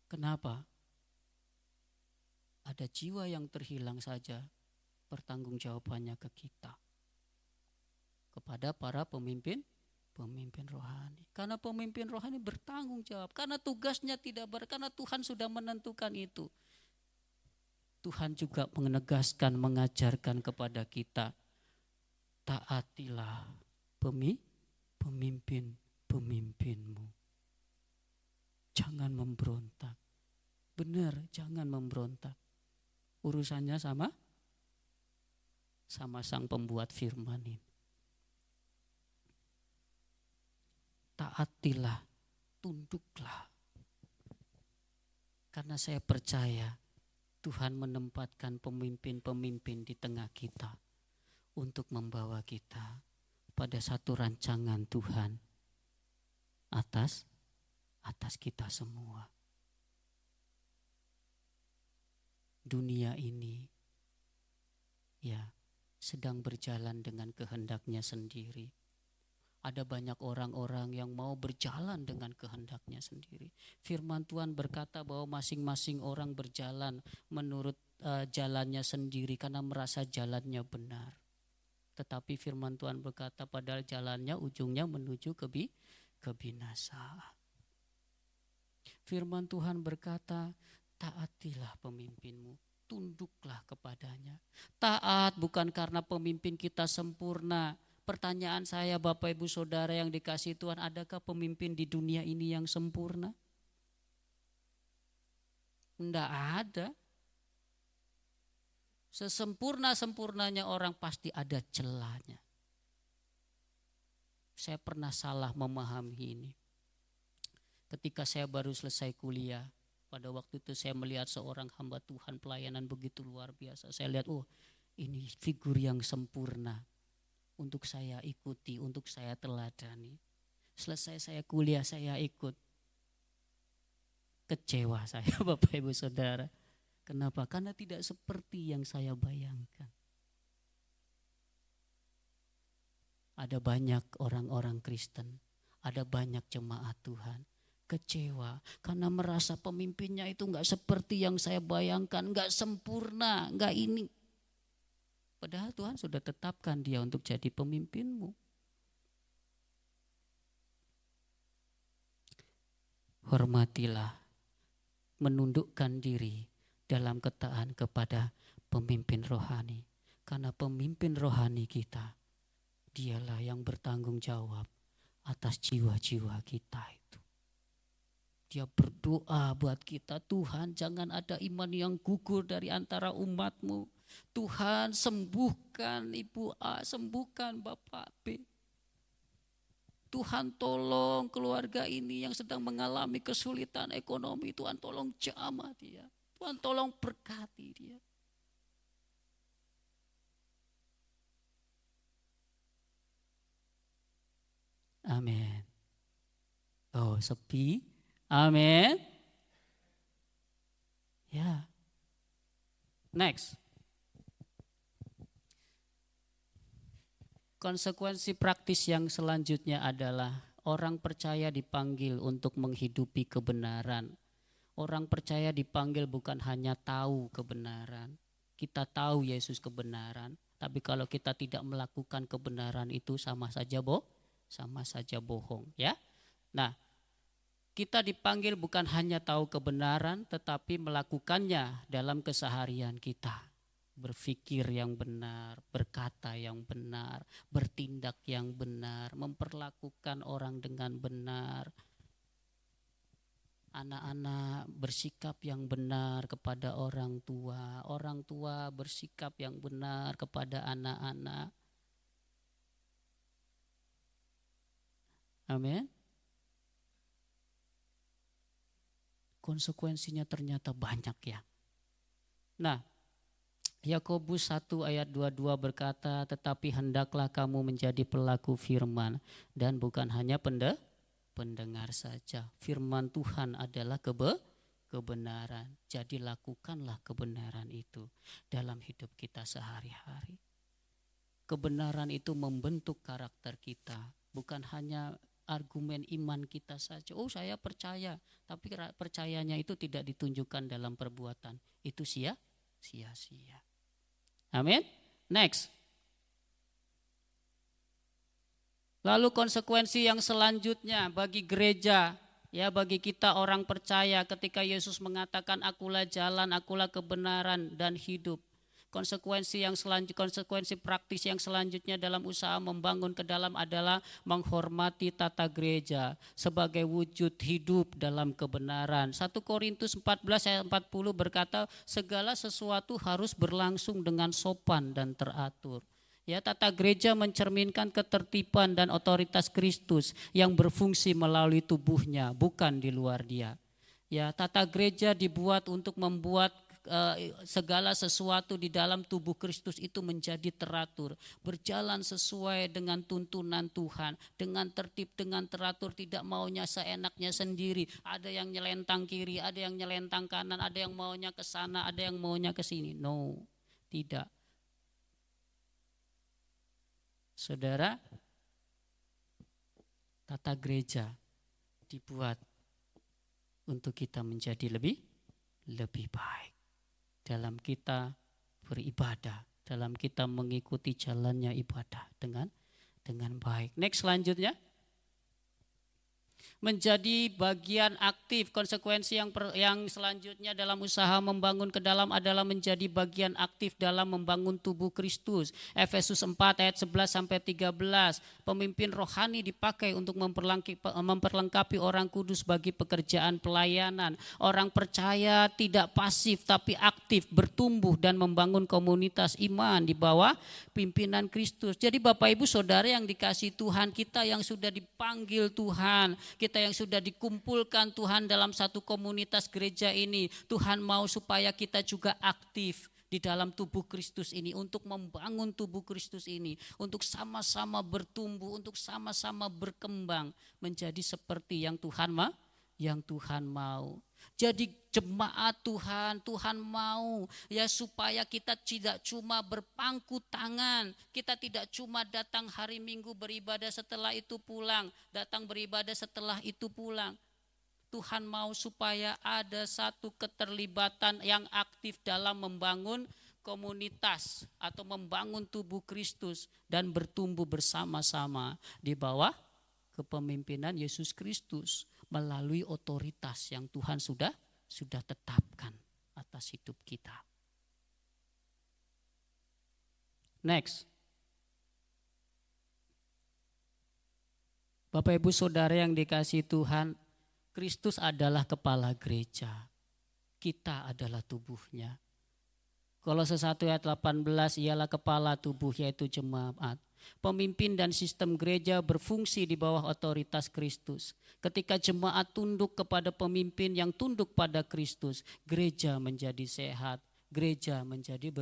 Kenapa? Ada jiwa yang terhilang saja, pertanggungjawabannya ke kita. Kepada para pemimpin rohani. Karena pemimpin rohani bertanggung jawab, karena tugasnya tidak karena Tuhan sudah menentukan itu. Tuhan juga menegaskan, mengajarkan kepada kita, taatilah pemimpin-pemimpinmu. Jangan memberontak. Benar, jangan memberontak. Urusannya sama Sang pembuat firman ini. Taatilah, tunduklah. Karena saya percaya Tuhan menempatkan pemimpin-pemimpin di tengah kita untuk membawa kita pada satu rancangan Tuhan atas kita semua. Dunia ini sedang berjalan dengan kehendaknya sendiri. Ada banyak orang-orang yang mau berjalan dengan kehendaknya sendiri. Firman Tuhan berkata bahwa masing-masing orang berjalan menurut jalannya sendiri karena merasa jalannya benar. Tetapi firman Tuhan berkata padahal jalannya ujungnya menuju kebinasaan. Firman Tuhan berkata, taatilah pemimpinmu, tunduklah kepadanya. Taat bukan karena pemimpin kita sempurna. Pertanyaan saya Bapak Ibu Saudara yang dikasihi Tuhan, adakah pemimpin di dunia ini yang sempurna? Tidak ada. Sesempurna-sempurnanya orang pasti ada celahnya. Saya pernah salah memahami ini. Ketika saya baru selesai kuliah, pada waktu itu saya melihat seorang hamba Tuhan pelayanan begitu luar biasa. Saya lihat, oh ini figur yang sempurna untuk saya ikuti, untuk saya teladani. Selesai saya kuliah, saya ikut. Kecewa saya Bapak Ibu Saudara. Kenapa? Karena tidak seperti yang saya bayangkan. Ada banyak orang-orang Kristen, ada banyak jemaat Tuhan kecewa karena merasa pemimpinnya itu enggak seperti yang saya bayangkan, enggak sempurna, enggak ini. Padahal Tuhan sudah tetapkan dia untuk jadi pemimpinmu. Hormatilah, menundukkan diri dalam ketaatan kepada pemimpin rohani. Karena pemimpin rohani kita, dialah yang bertanggung jawab atas jiwa-jiwa kita itu. Dia berdoa buat kita, Tuhan jangan ada iman yang gugur dari antara umatmu. Tuhan sembuhkan Ibu A, sembuhkan Bapak B. Tuhan tolong keluarga ini yang sedang mengalami kesulitan ekonomi. Tuhan tolong jamah dia. Tuhan tolong berkati dia. Amin. Oh sepi. Amin. Ya. Next. Konsekuensi praktis yang selanjutnya adalah orang percaya dipanggil untuk menghidupi kebenaran. Orang percaya dipanggil bukan hanya tahu kebenaran. Kita tahu Yesus kebenaran, tapi kalau kita tidak melakukan kebenaran itu sama saja bohong, ya. Nah, kita dipanggil bukan hanya tahu kebenaran, tetapi melakukannya dalam keseharian kita. Berpikir yang benar, berkata yang benar, bertindak yang benar, memperlakukan orang dengan benar. Anak-anak bersikap yang benar kepada orang tua bersikap yang benar kepada anak-anak. Amin. Konsekuensinya ternyata banyak ya. Nah, Yakobus 1 ayat 22 berkata, tetapi hendaklah kamu menjadi pelaku firman dan bukan hanya pendengar saja. Firman Tuhan adalah kebenaran. Jadi lakukanlah kebenaran itu dalam hidup kita sehari-hari. Kebenaran itu membentuk karakter kita, bukan hanya argumen iman kita saja. Oh saya percaya, tapi percayanya itu tidak ditunjukkan dalam perbuatan. Itu sia-sia. Amin. Next. Lalu konsekuensi yang selanjutnya bagi gereja, ya bagi kita orang percaya ketika Yesus mengatakan akulah jalan, akulah kebenaran dan hidup. Konsekuensi praktis yang selanjutnya dalam usaha membangun ke dalam adalah menghormati tata gereja sebagai wujud hidup dalam kebenaran. 1 Korintus 14 ayat 40 berkata segala sesuatu harus berlangsung dengan sopan dan teratur. Ya, tata gereja mencerminkan ketertiban dan otoritas Kristus yang berfungsi melalui tubuhnya, bukan di luar dia. Ya, tata gereja dibuat untuk membuat segala sesuatu di dalam tubuh Kristus itu menjadi teratur, berjalan sesuai dengan tuntunan Tuhan, dengan tertib, dengan teratur, tidak maunya seenaknya sendiri. Ada yang nyelentang kiri, ada yang nyelentang kanan, ada yang maunya ke sana, ada yang maunya ke sini. No, tidak. Saudara, tata gereja dibuat untuk kita menjadi lebih baik dalam kita beribadah dalam kita mengikuti jalannya ibadah dengan baik. Next selanjutnya. Menjadi bagian aktif. Konsekuensi yang selanjutnya dalam usaha membangun ke dalam adalah menjadi bagian aktif dalam membangun tubuh Kristus. Efesus 4 ayat 11 sampai 13. Pemimpin rohani dipakai untuk memperlengkapi orang kudus bagi pekerjaan pelayanan. Orang percaya tidak pasif tapi aktif, bertumbuh dan membangun komunitas iman di bawah pimpinan Kristus. Jadi Bapak Ibu Saudara yang dikasihi Tuhan, kita yang sudah dipanggil Tuhan, kita yang sudah dikumpulkan Tuhan dalam satu komunitas gereja ini, Tuhan mau supaya kita juga aktif di dalam tubuh Kristus ini, untuk membangun tubuh Kristus ini, untuk sama-sama bertumbuh, untuk sama-sama berkembang menjadi seperti yang Tuhan mau. Jadi jemaat Tuhan, Tuhan mau ya supaya kita tidak cuma berpangku tangan, kita tidak cuma datang hari Minggu beribadah setelah itu pulang, datang beribadah setelah itu pulang. Tuhan mau supaya ada satu keterlibatan yang aktif dalam membangun komunitas atau membangun tubuh Kristus dan bertumbuh bersama-sama di bawah kepemimpinan Yesus Kristus melalui otoritas yang Tuhan sudah tetapkan atas hidup kita. Next. Bapak Ibu Saudara yang dikasihi Tuhan, Kristus adalah kepala gereja. Kita adalah tubuhnya. Kolose 1 ayat 18, ialah kepala tubuh yaitu jemaat. Pemimpin dan sistem gereja berfungsi di bawah otoritas Kristus. Ketika jemaat tunduk kepada pemimpin yang tunduk pada Kristus, gereja menjadi sehat, gereja menjadi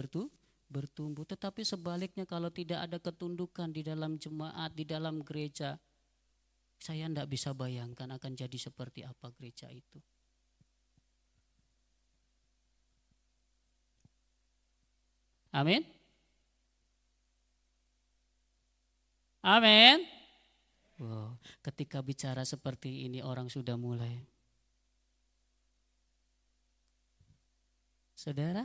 bertumbuh. Tetapi sebaliknya kalau tidak ada ketundukan di dalam jemaat, di dalam gereja, saya tidak bisa bayangkan akan jadi seperti apa gereja itu. Amin. Amin. Wow, ketika bicara seperti ini orang sudah mulai. Saudara,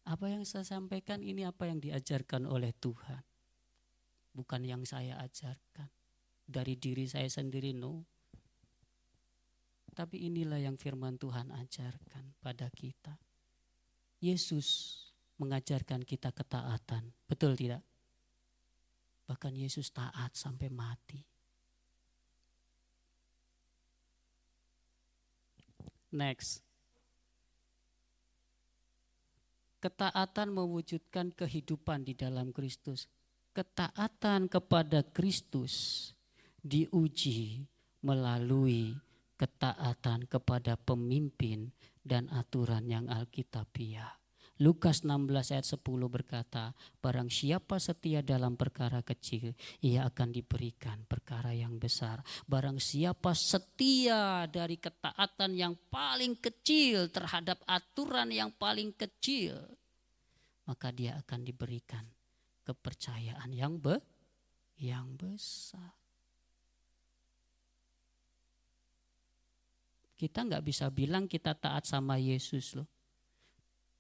apa yang saya sampaikan ini apa yang diajarkan oleh Tuhan. Bukan yang saya ajarkan. Dari diri saya sendiri, no. Tapi inilah yang firman Tuhan ajarkan pada kita. Yesus mengajarkan kita ketaatan. Betul tidak? Bahkan Yesus taat sampai mati. Next. Ketaatan mewujudkan kehidupan di dalam Kristus. Ketaatan kepada Kristus diuji melalui ketaatan kepada pemimpin dan aturan yang alkitabiah. Lukas 16 ayat 10 berkata, barang siapa setia dalam perkara kecil, ia akan diberikan perkara yang besar. Barang siapa setia dari ketaatan yang paling kecil terhadap aturan yang paling kecil, maka dia akan diberikan kepercayaan yang besar. Kita nggak bisa bilang kita taat sama Yesus loh.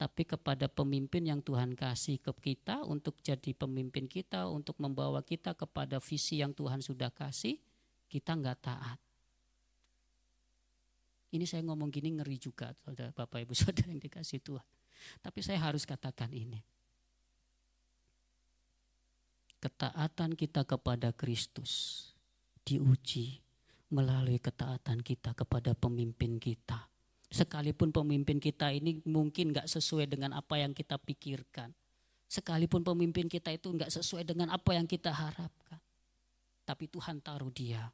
Tapi kepada pemimpin yang Tuhan kasih ke kita untuk jadi pemimpin kita, untuk membawa kita kepada visi yang Tuhan sudah kasih, kita nggak taat. Ini saya ngomong gini ngeri juga, saudara, Bapak Ibu Saudara yang dikasih Tuhan. Tapi saya harus katakan ini. Ketaatan kita kepada Kristus diuji melalui ketaatan kita kepada pemimpin kita. Sekalipun pemimpin kita ini mungkin gak sesuai dengan apa yang kita pikirkan. Sekalipun pemimpin kita itu gak sesuai dengan apa yang kita harapkan. Tapi Tuhan taruh dia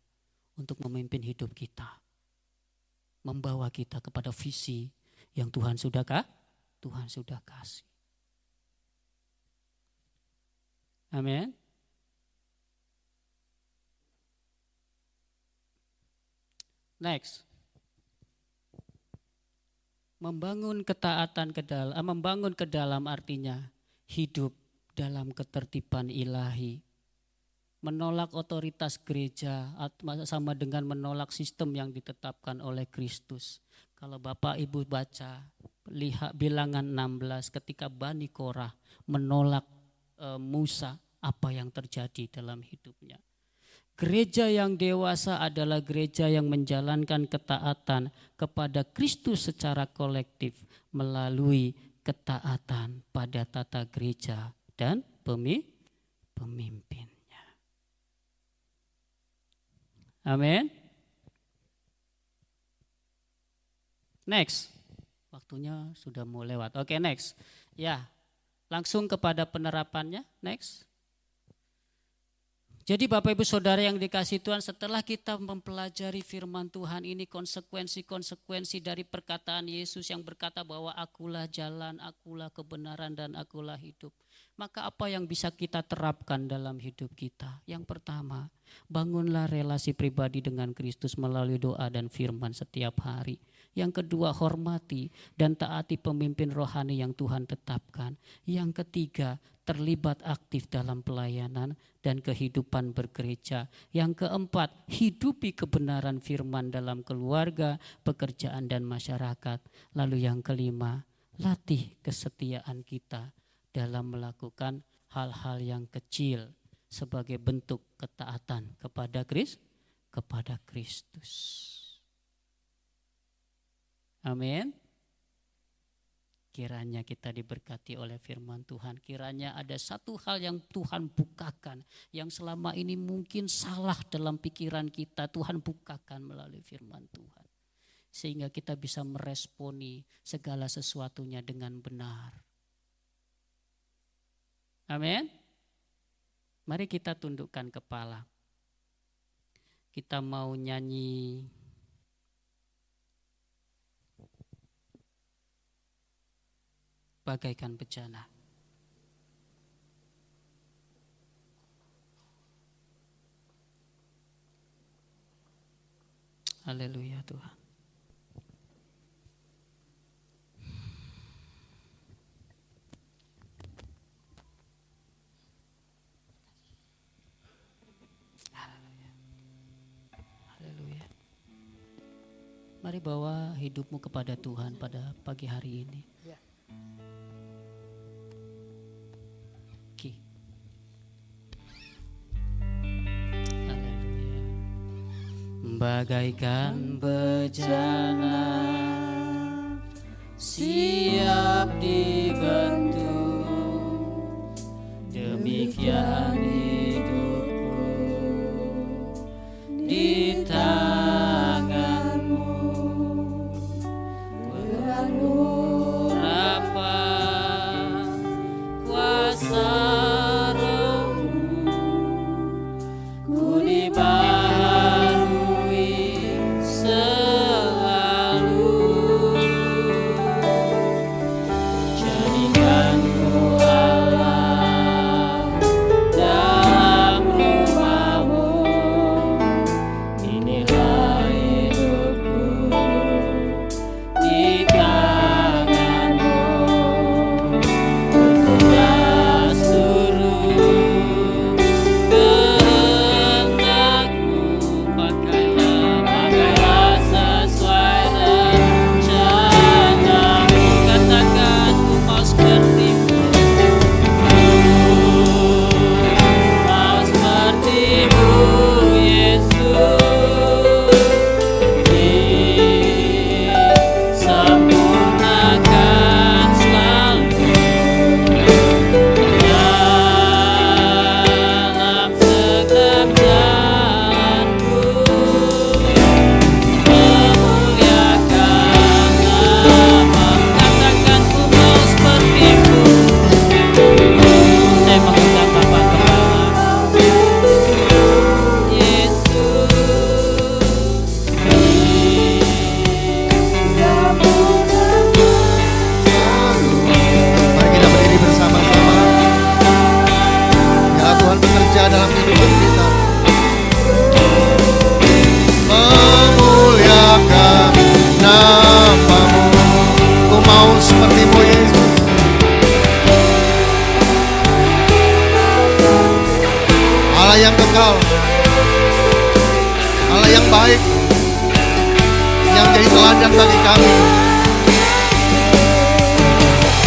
untuk memimpin hidup kita. Membawa kita kepada visi yang Tuhan sudah kasih. Amin. Next. Membangun ketaatan membangun ke dalam artinya hidup dalam ketertiban ilahi. Menolak otoritas gereja sama dengan menolak sistem yang ditetapkan oleh Kristus. Kalau Bapak Ibu baca lihat Bilangan 16 ketika Bani Korah menolak Musa, apa yang terjadi dalam hidupnya. Gereja yang dewasa adalah gereja yang menjalankan ketaatan kepada Kristus secara kolektif melalui ketaatan pada tata gereja dan pemimpinnya. Amin. Next. Waktunya sudah mau lewat. Oke, next. Ya, langsung kepada penerapannya. Next. Jadi Bapak Ibu Saudara yang dikasihi Tuhan, setelah kita mempelajari firman Tuhan ini, konsekuensi-konsekuensi dari perkataan Yesus yang berkata bahwa akulah jalan, akulah kebenaran, dan akulah hidup. Maka apa yang bisa kita terapkan dalam hidup kita? Yang pertama, bangunlah relasi pribadi dengan Kristus melalui doa dan firman setiap hari. Yang kedua, hormati dan taati pemimpin rohani yang Tuhan tetapkan. Yang ketiga, terlibat aktif dalam pelayanan dan kehidupan bergereja. Yang keempat, hidupi kebenaran firman dalam keluarga, pekerjaan dan masyarakat. Lalu yang kelima, latih kesetiaan kita dalam melakukan hal-hal yang kecil sebagai bentuk ketaatan kepada Kristus. Amin. Kiranya kita diberkati oleh firman Tuhan. Kiranya ada satu hal yang Tuhan bukakan, yang selama ini mungkin salah dalam pikiran kita, Tuhan bukakan melalui firman Tuhan. Sehingga kita bisa meresponi segala sesuatunya dengan benar. Amin. Mari kita tundukkan kepala. Kita mau nyanyi bagaikan bejana. Haleluya Tuhan. Haleluya. Haleluya. Mari bawa hidupmu kepada Tuhan pada pagi hari ini. Bagaikan bejana siap dibentuk, demikian hidupku di tanganmu. Berurapan kuasa rohmu, ku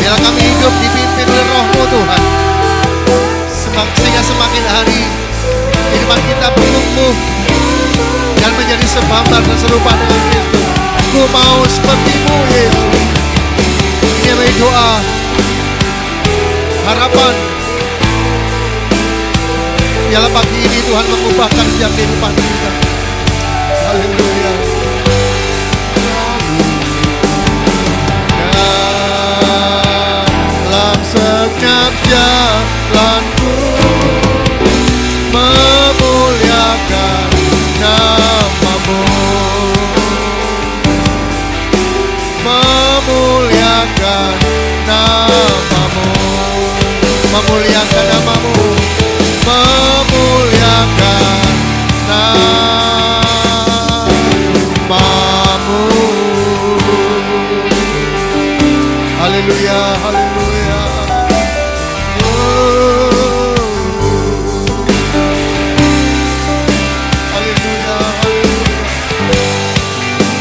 Biarlah kami hidup dipimpin oleh Roh-Mu Tuhan. sehingga semakin hari kehidupan kita bertumbuh dan menjadi segambar dan serupa dengan Kristus. Ku mau seperti-Mu Yesus. Ini adalah doa harapan. Biarlah pagi ini Tuhan mengubahkan setiap kehidupan kita. Haleluya. Dalam setiap jalanku memuliakan nama-Mu, memuliakan nama-Mu, memuliakan nama-Mu, memuliakan nama-Mu. Haleluya, haleluya. Haleluya, haleluya.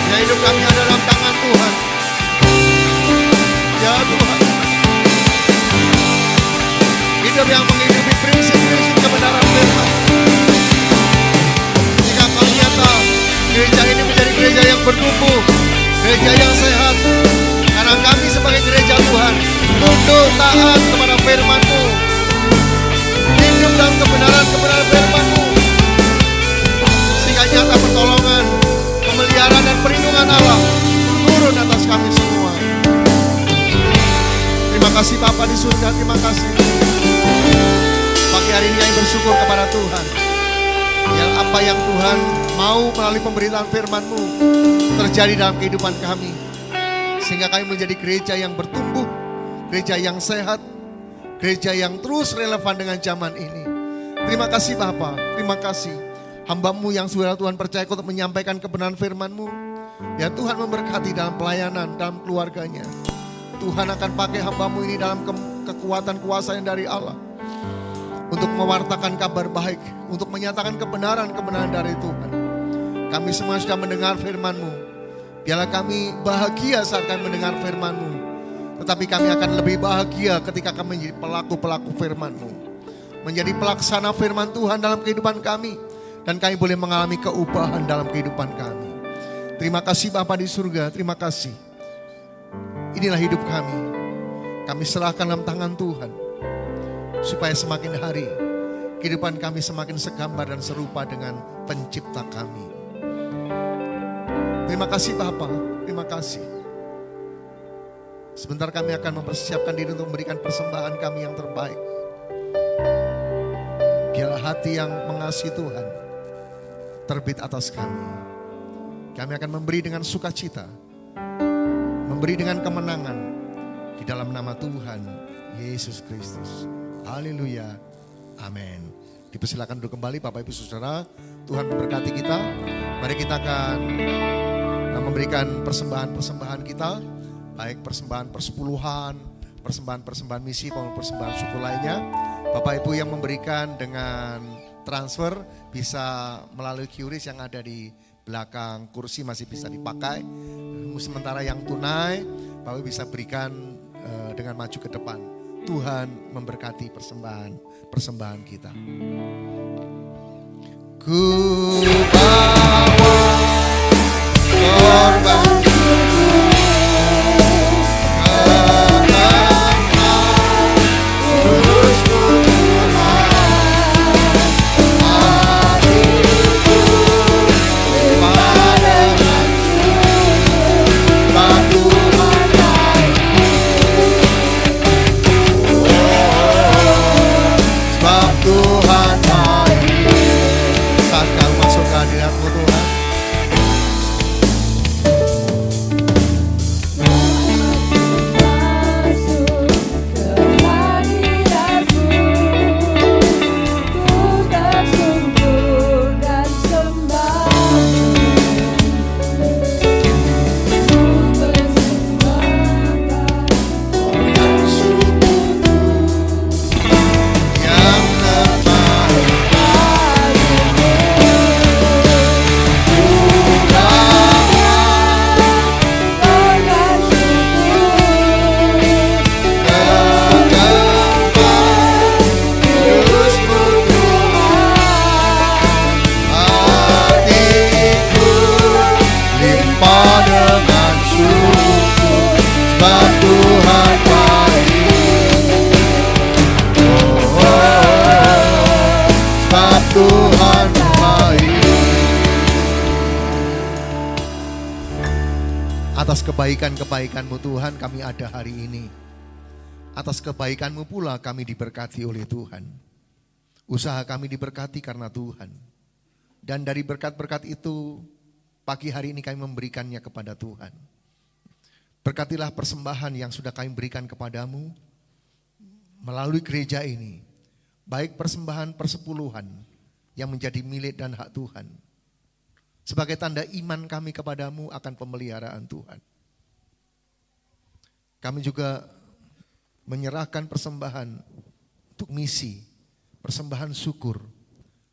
Ya, hidup kami ada dalam tangan Tuhan. Ya Tuhan, hidup yang menghidupi prinsip-prinsip kebenaran firman. Jika kau nyata gereja ini menjadi gereja yang bertumbuh, gereja yang sehat, karena kami sebagai gereja Tuhan tunduk taat kepada firman-Mu, hidup dalam kebenaran-kebenaran firman-Mu, sehingga nyata pertolongan, pemeliharaan dan perlindungan Allah turun atas kami semua. Terima kasih Bapa di surga, terima kasih. Pagi hari ini kami bersyukur kepada Tuhan. Yang apa yang Tuhan mau melalui pemberitaan firman-Mu terjadi dalam kehidupan kami. Sehingga kami menjadi gereja yang bertumbuh, gereja yang sehat, gereja yang terus relevan dengan zaman ini. Terima kasih Bapa, terima kasih. Hamba-Mu yang sudah Tuhan percaya untuk menyampaikan kebenaran firman-Mu. Ya Tuhan memberkati dalam pelayanan, dalam keluarganya. Tuhan akan pakai hamba-Mu ini dalam kekuatan kuasa yang dari Allah. Untuk mewartakan kabar baik, untuk menyatakan kebenaran-kebenaran dari Tuhan. Kami semua sudah mendengar firman-Mu. Biarlah kami bahagia saat kami mendengar firman-Mu. Tetapi kami akan lebih bahagia ketika kami menjadi pelaku-pelaku firman-Mu. Menjadi pelaksana firman Tuhan dalam kehidupan kami. Dan kami boleh mengalami keubahan dalam kehidupan kami. Terima kasih Bapa di surga, terima kasih. Inilah hidup kami. Kami serahkan dalam tangan Tuhan. Supaya semakin hari kehidupan kami semakin segambar dan serupa dengan pencipta kami. Terima kasih Bapa, terima kasih. Sebentar kami akan mempersiapkan diri untuk memberikan persembahan kami yang terbaik. Biarlah hati yang mengasihi Tuhan terbit atas kami. Kami akan memberi dengan sukacita, memberi dengan kemenangan di dalam nama Tuhan Yesus Kristus. Haleluya, amin. Dipersilakan duduk kembali Bapak Ibu Saudara. Tuhan memberkati kita. Mari kita akan memberikan persembahan-persembahan kita. Baik persembahan persepuluhan, persembahan-persembahan misi, maupun persembahan suku lainnya. Bapak Ibu yang memberikan dengan transfer bisa melalui QRIS yang ada di belakang kursi masih bisa dipakai. Sementara yang tunai Bapak bisa berikan dengan maju ke depan. Tuhan memberkati persembahan kita. Ku bawa korban Atas kebaikan-kebaikan-Mu Tuhan kami ada hari ini. Atas kebaikan-Mu pula kami diberkati oleh Tuhan. Usaha kami diberkati karena Tuhan. Dan dari berkat-berkat itu, pagi hari ini kami memberikannya kepada Tuhan. Berkatilah persembahan yang sudah kami berikan kepadamu melalui gereja ini. Baik persembahan persepuluhan yang menjadi milik dan hak Tuhan. Sebagai tanda iman kami kepadamu akan pemeliharaan Tuhan. Kami juga menyerahkan persembahan untuk misi, persembahan syukur,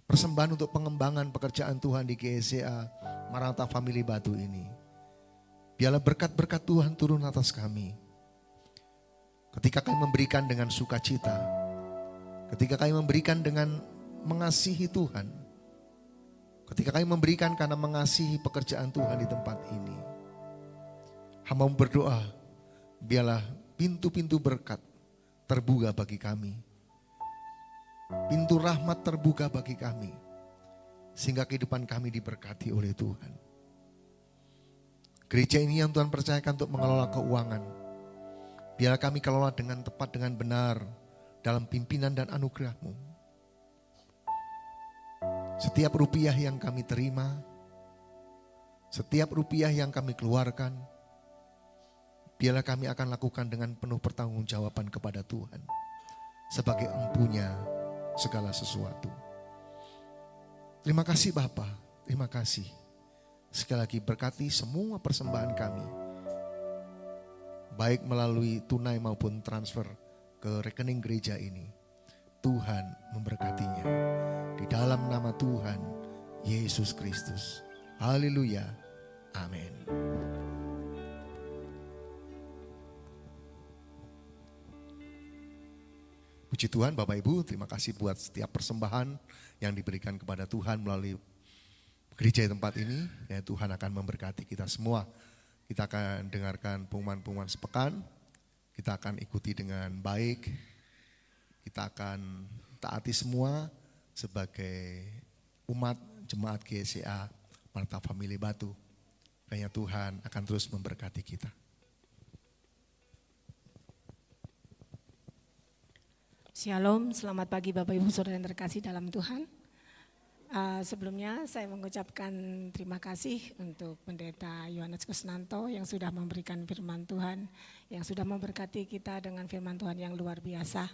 persembahan untuk pengembangan pekerjaan Tuhan di GSCA Maranatha Family Batu ini. Biarlah berkat-berkat Tuhan turun atas kami. Ketika kami memberikan dengan sukacita, ketika kami memberikan dengan mengasihi Tuhan, ketika kami memberikan karena mengasihi pekerjaan Tuhan di tempat ini. Hamba berdoa, biarlah pintu-pintu berkat terbuka bagi kami. Pintu rahmat terbuka bagi kami. Sehingga kehidupan kami diberkati oleh Tuhan. Gereja ini yang Tuhan percayakan untuk mengelola keuangan. Biarlah kami kelola dengan tepat, dengan benar dalam pimpinan dan anugerah-Mu. Setiap rupiah yang kami terima, setiap rupiah yang kami keluarkan, biarlah kami akan lakukan dengan penuh pertanggungjawaban kepada Tuhan. Sebagai empunya segala sesuatu. Terima kasih Bapa, terima kasih. Sekali lagi berkati semua persembahan kami. Baik melalui tunai maupun transfer ke rekening gereja ini. Tuhan memberkatinya. Di dalam nama Tuhan Yesus Kristus. Haleluya. Amin. Puji Tuhan Bapak Ibu, terima kasih buat setiap persembahan yang diberikan kepada Tuhan melalui gereja tempat ini. Ya, Tuhan akan memberkati kita semua. Kita akan dengarkan pengumuman-pengumuman sepekan. Kita akan ikuti dengan baik. Kita akan taati semua sebagai umat jemaat GSCA Maranatha Family Batu. Kiranya Tuhan akan terus memberkati kita. Shalom, selamat pagi Bapak Ibu Saudara yang terkasih dalam Tuhan. Sebelumnya saya mengucapkan terima kasih untuk Pendeta Yohanes Kusnanto yang sudah memberikan firman Tuhan, yang sudah memberkati kita dengan firman Tuhan yang luar biasa,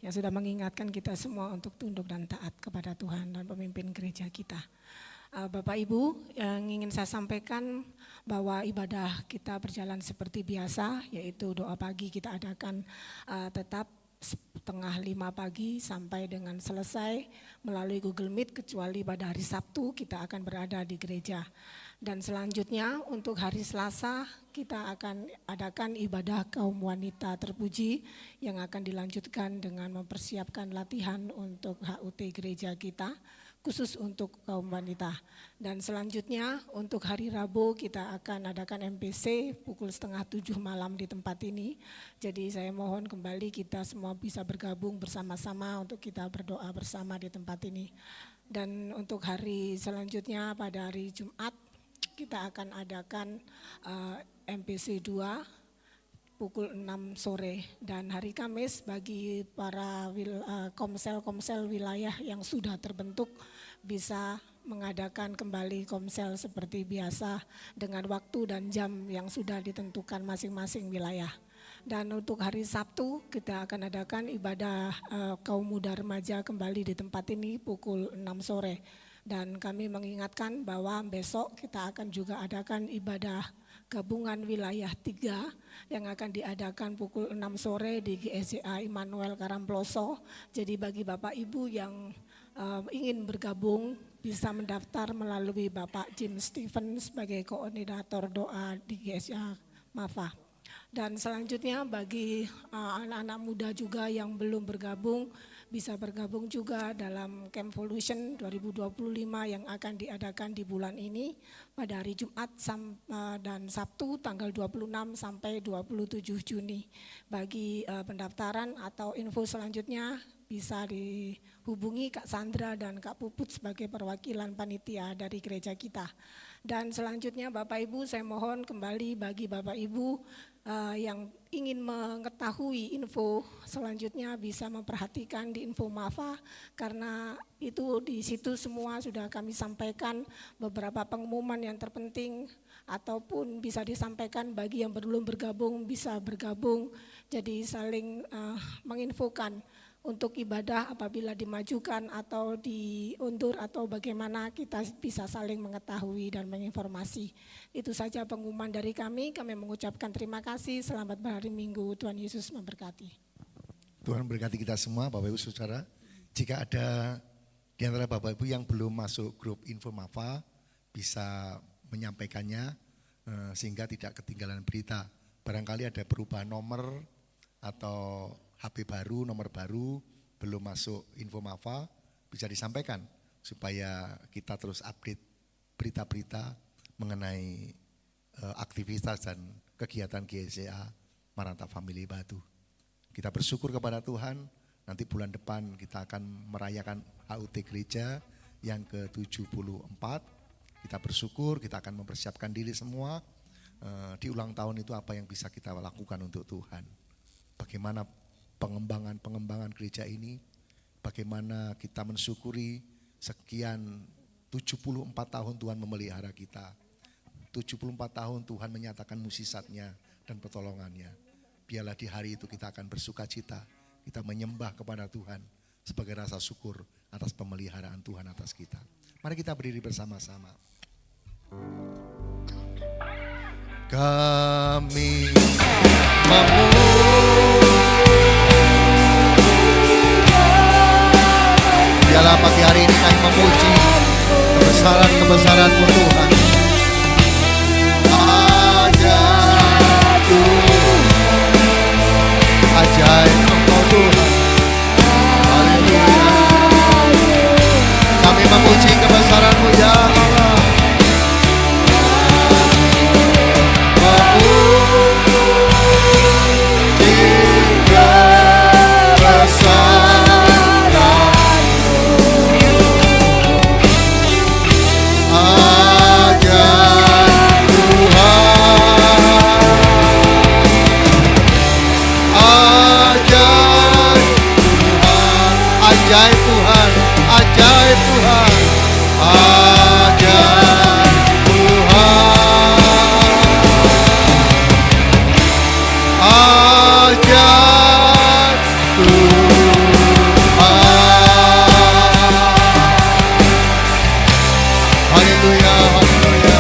yang sudah mengingatkan kita semua untuk tunduk dan taat kepada Tuhan dan pemimpin gereja kita. Bapak Ibu, yang ingin saya sampaikan bahwa ibadah kita berjalan seperti biasa, yaitu doa pagi kita adakan tetap setengah 5 pagi sampai dengan selesai melalui Google Meet, kecuali pada hari Sabtu kita akan berada di gereja. Dan selanjutnya untuk hari Selasa kita akan adakan ibadah kaum wanita terpuji yang akan dilanjutkan dengan mempersiapkan latihan untuk HUT gereja kita, khusus untuk kaum wanita. Dan selanjutnya untuk hari Rabu kita akan adakan MPC pukul 6:30 malam di tempat ini. Jadi saya mohon kembali kita semua bisa bergabung bersama-sama untuk kita berdoa bersama di tempat ini. Dan untuk hari selanjutnya pada hari Jumat kita akan adakan MPC 2 pukul 6 sore. Dan hari Kamis bagi para komsel-komsel wilayah yang sudah terbentuk bisa mengadakan kembali komsel seperti biasa dengan waktu dan jam yang sudah ditentukan masing-masing wilayah. Dan untuk hari Sabtu kita akan adakan ibadah kaum muda remaja kembali di tempat ini pukul 6 sore. Dan kami mengingatkan bahwa besok kita akan juga adakan ibadah gabungan wilayah 3 yang akan diadakan pukul 6 sore di GSCA Immanuel Karangploso. Jadi bagi Bapak Ibu yang ingin bergabung bisa mendaftar melalui Bapak Jim Stephen sebagai koordinator doa di GSCA Mafa. Dan selanjutnya bagi anak-anak muda juga yang belum bergabung, bisa bergabung juga dalam Camp Volution 2025 yang akan diadakan di bulan ini pada hari Jumat dan Sabtu tanggal 26 sampai 27 Juni. Bagi pendaftaran atau info selanjutnya bisa dihubungi Kak Sandra dan Kak Puput sebagai perwakilan panitia dari gereja kita. Dan selanjutnya Bapak Ibu, saya mohon kembali bagi Bapak Ibu yang ingin mengetahui info selanjutnya bisa memperhatikan di Info Mafa, karena itu di situ semua sudah kami sampaikan beberapa pengumuman yang terpenting, ataupun bisa disampaikan bagi yang belum bergabung bisa bergabung, jadi saling menginfokan untuk ibadah apabila dimajukan atau diundur atau bagaimana kita bisa saling mengetahui dan menginformasi. Itu saja pengumuman dari kami mengucapkan terima kasih, selamat berhari Minggu, Tuhan Yesus memberkati. Tuhan memberkati kita semua Bapak Ibu Saudara. Jika ada di antara Bapak Ibu yang belum masuk grup Info Mafa, bisa menyampaikannya sehingga tidak ketinggalan berita. Barangkali ada perubahan nomor atau HP baru, nomor baru, belum masuk Info Mafa, bisa disampaikan supaya kita terus update berita-berita mengenai aktivitas dan kegiatan GSCA Maranatha Family Batu. Kita bersyukur kepada Tuhan, nanti bulan depan kita akan merayakan HUT gereja yang ke-74. Kita bersyukur, kita akan mempersiapkan diri semua di ulang tahun itu apa yang bisa kita lakukan untuk Tuhan. Bagaimana pengembangan gereja ini, bagaimana kita mensyukuri sekian 74 tahun Tuhan memelihara kita. 74 tahun Tuhan menyatakan mukjizatnya dan pertolongannya. Biarlah di hari itu kita akan bersuka cita, kita menyembah kepada Tuhan sebagai rasa syukur atas pemeliharaan Tuhan atas kita. Mari kita berdiri bersama-sama. Kami biarlah pagi hari ini kami memuji kebesaran-kebesaran-Mu Tuhan. Ajaib Engkau Tuhan. Haleluya. Kami memuji kebesaran-Mu ya Allah. Ajaib Tuhan, ajaib Tuhan, ajaib Tuhan, ajaib Tuhan. Haleluya, haleluya.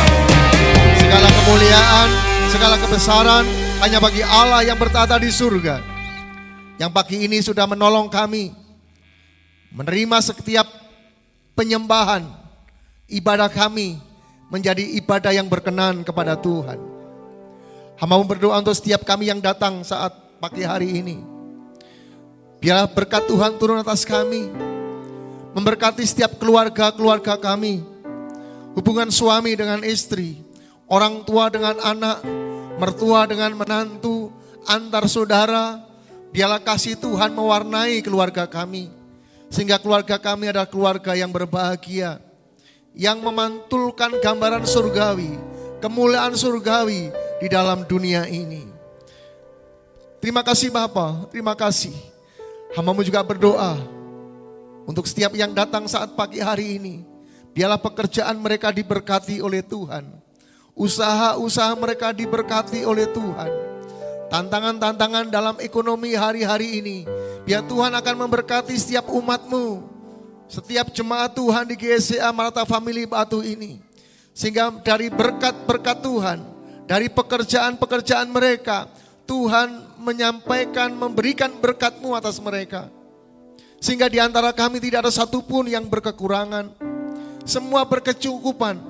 Segala kemuliaan, segala kebesaran hanya bagi Allah yang bertata di surga, yang pagi ini sudah menolong kami menerima setiap penyembahan, ibadah kami menjadi ibadah yang berkenan kepada Tuhan. Hamba berdoa untuk setiap kami yang datang saat pagi hari ini. Biarlah berkat Tuhan turun atas kami, memberkati setiap keluarga-keluarga kami, hubungan suami dengan istri, orang tua dengan anak, mertua dengan menantu, antar saudara. Biarlah kasih Tuhan mewarnai keluarga kami, sehingga keluarga kami adalah keluarga yang berbahagia, yang memantulkan gambaran surgawi, kemuliaan surgawi di dalam dunia ini. Terima kasih Bapa, terima kasih. Hamba-Mu juga berdoa untuk setiap yang datang saat pagi hari ini. Biarlah pekerjaan mereka diberkati oleh Tuhan, usaha-usaha mereka diberkati oleh Tuhan. Tantangan-tantangan dalam ekonomi hari-hari ini, biar Tuhan akan memberkati setiap umat-Mu, setiap jemaat Tuhan di GSCA Maranatha Family Batu ini. Sehingga dari berkat-berkat Tuhan, dari pekerjaan-pekerjaan mereka, Tuhan menyampaikan, memberikan berkat-Mu atas mereka. Sehingga di antara kami tidak ada satupun yang berkekurangan, semua berkecukupan.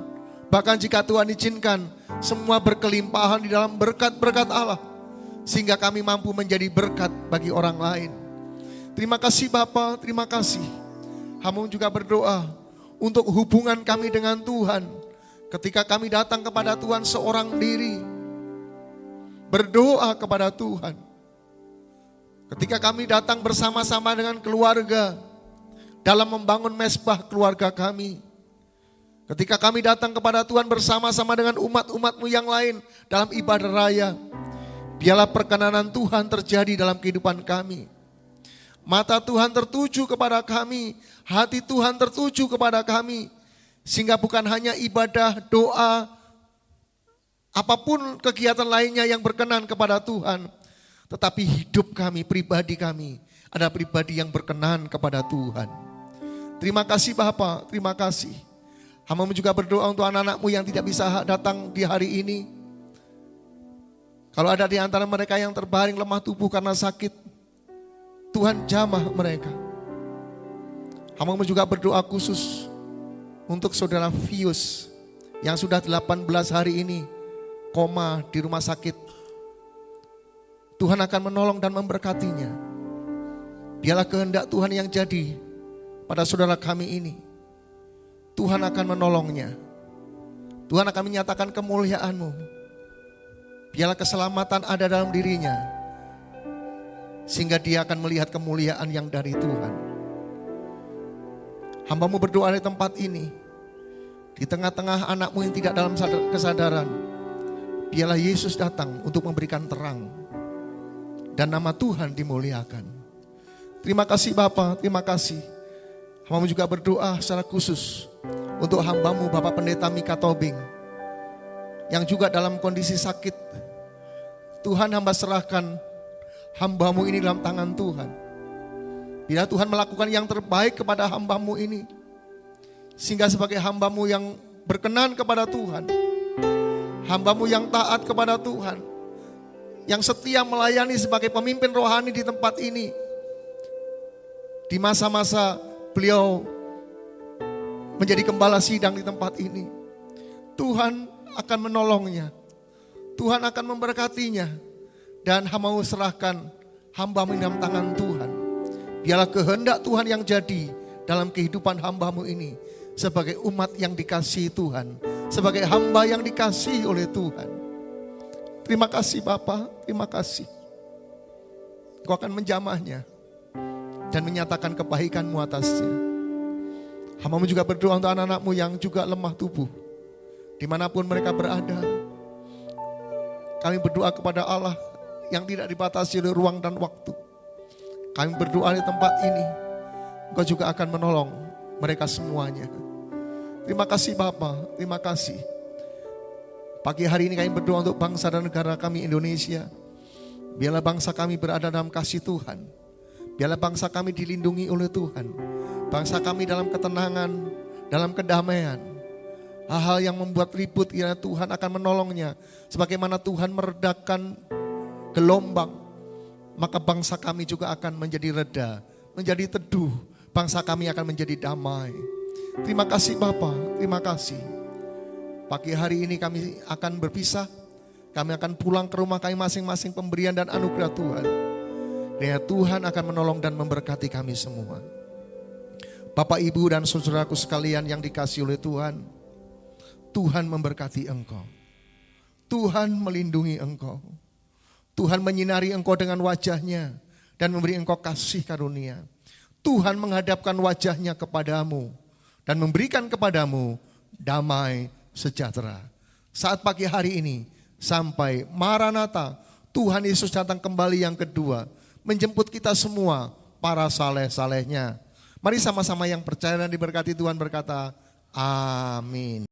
Bahkan jika Tuhan izinkan, semua berkelimpahan di dalam berkat-berkat Allah, sehingga kami mampu menjadi berkat bagi orang lain. Terima kasih Bapa, terima kasih. Hamba juga berdoa untuk hubungan kami dengan Tuhan. Ketika kami datang kepada Tuhan seorang diri, berdoa kepada Tuhan, Ketika kami datang bersama-sama dengan keluarga dalam membangun mezbah keluarga kami. Ketika kami datang kepada Tuhan bersama-sama dengan umat-umat-Mu yang lain dalam ibadah raya. Biarlah perkenanan Tuhan terjadi dalam kehidupan kami. Mata Tuhan tertuju kepada kami, hati Tuhan tertuju kepada kami. Sehingga bukan hanya ibadah, doa, apapun kegiatan lainnya yang berkenan kepada Tuhan. Tetapi hidup kami, pribadi kami adalah pribadi yang berkenan kepada Tuhan. Terima kasih Bapa, terima kasih. Hamba-Mu juga berdoa untuk anak-anak-Mu yang tidak bisa datang di hari ini. Kalau ada di antara mereka yang terbaring lemah tubuh karena sakit, Tuhan jamah mereka. Hamba-Mu juga berdoa khusus untuk saudara Fius yang sudah 18 hari ini koma di rumah sakit. Tuhan akan menolong dan memberkatinya. Biarlah kehendak Tuhan yang jadi pada saudara kami ini. Tuhan akan menolongnya. Tuhan akan menyatakan kemuliaan-Mu. Biarlah keselamatan ada dalam dirinya. Sehingga dia akan melihat kemuliaan yang dari Tuhan. Hamba-Mu berdoa di tempat ini. Di tengah-tengah anak-Mu yang tidak dalam kesadaran. Biarlah Yesus datang untuk memberikan terang. Dan nama Tuhan dimuliakan. Terima kasih Bapa, terima kasih. Hamba-Mu juga berdoa secara khusus untuk hamba-Mu Bapak Pendeta Mika Tobing yang juga dalam kondisi sakit. Tuhan hamba serahkan hamba-Mu ini dalam tangan Tuhan. Bila Tuhan melakukan yang terbaik kepada hamba-Mu ini, sehingga sebagai hamba-Mu yang berkenan kepada Tuhan, hamba-Mu yang taat kepada Tuhan, yang setia melayani sebagai pemimpin rohani di tempat ini, di masa-masa beliau menjadi gembala sidang di tempat ini, Tuhan akan menolongnya, Tuhan akan memberkatinya, dan hamba-Mu serahkan hamba-Mu dalam tangan Tuhan. Biarlah kehendak Tuhan yang jadi dalam kehidupan hamba-Mu ini, sebagai umat yang dikasihi Tuhan, sebagai hamba yang dikasihi oleh Tuhan. Terima kasih Bapa, terima kasih. Kau akan menjamahnya dan menyatakan kebaikan-Mu atasnya. Hamba-Mu juga berdoa untuk anak-anak-Mu yang juga lemah tubuh, dimanapun mereka berada. Kami berdoa kepada Allah yang tidak dibatasi oleh ruang dan waktu. Kami berdoa di tempat ini, Engkau juga akan menolong mereka semuanya. Terima kasih Bapa, terima kasih. Pagi hari ini kami berdoa untuk bangsa dan negara kami Indonesia. Biarlah bangsa kami berada dalam kasih Tuhan. Biarlah bangsa kami dilindungi oleh Tuhan. Bangsa kami dalam ketenangan, dalam kedamaian. Hal-hal yang membuat ribut, ya Tuhan akan menolongnya. Sebagaimana Tuhan meredakan gelombang, maka bangsa kami juga akan menjadi reda, menjadi teduh. Bangsa kami akan menjadi damai. Terima kasih Bapa, terima kasih. Pagi hari ini kami akan berpisah. Kami akan pulang ke rumah kami masing-masing, pemberian dan anugerah Tuhan. Dan Tuhan akan menolong dan memberkati kami semua. Bapak, Ibu, dan saudaraku sekalian yang dikasihi oleh Tuhan, Tuhan memberkati engkau. Tuhan melindungi engkau. Tuhan menyinari engkau dengan wajahnya dan memberi engkau kasih karunia. Tuhan menghadapkan wajahnya kepadamu dan memberikan kepadamu damai sejahtera. Saat pagi hari ini sampai Maranatha, Tuhan Yesus datang kembali yang kedua, menjemput kita semua para saleh-salehnya. Mari sama-sama yang percaya dan diberkati Tuhan berkata, amin.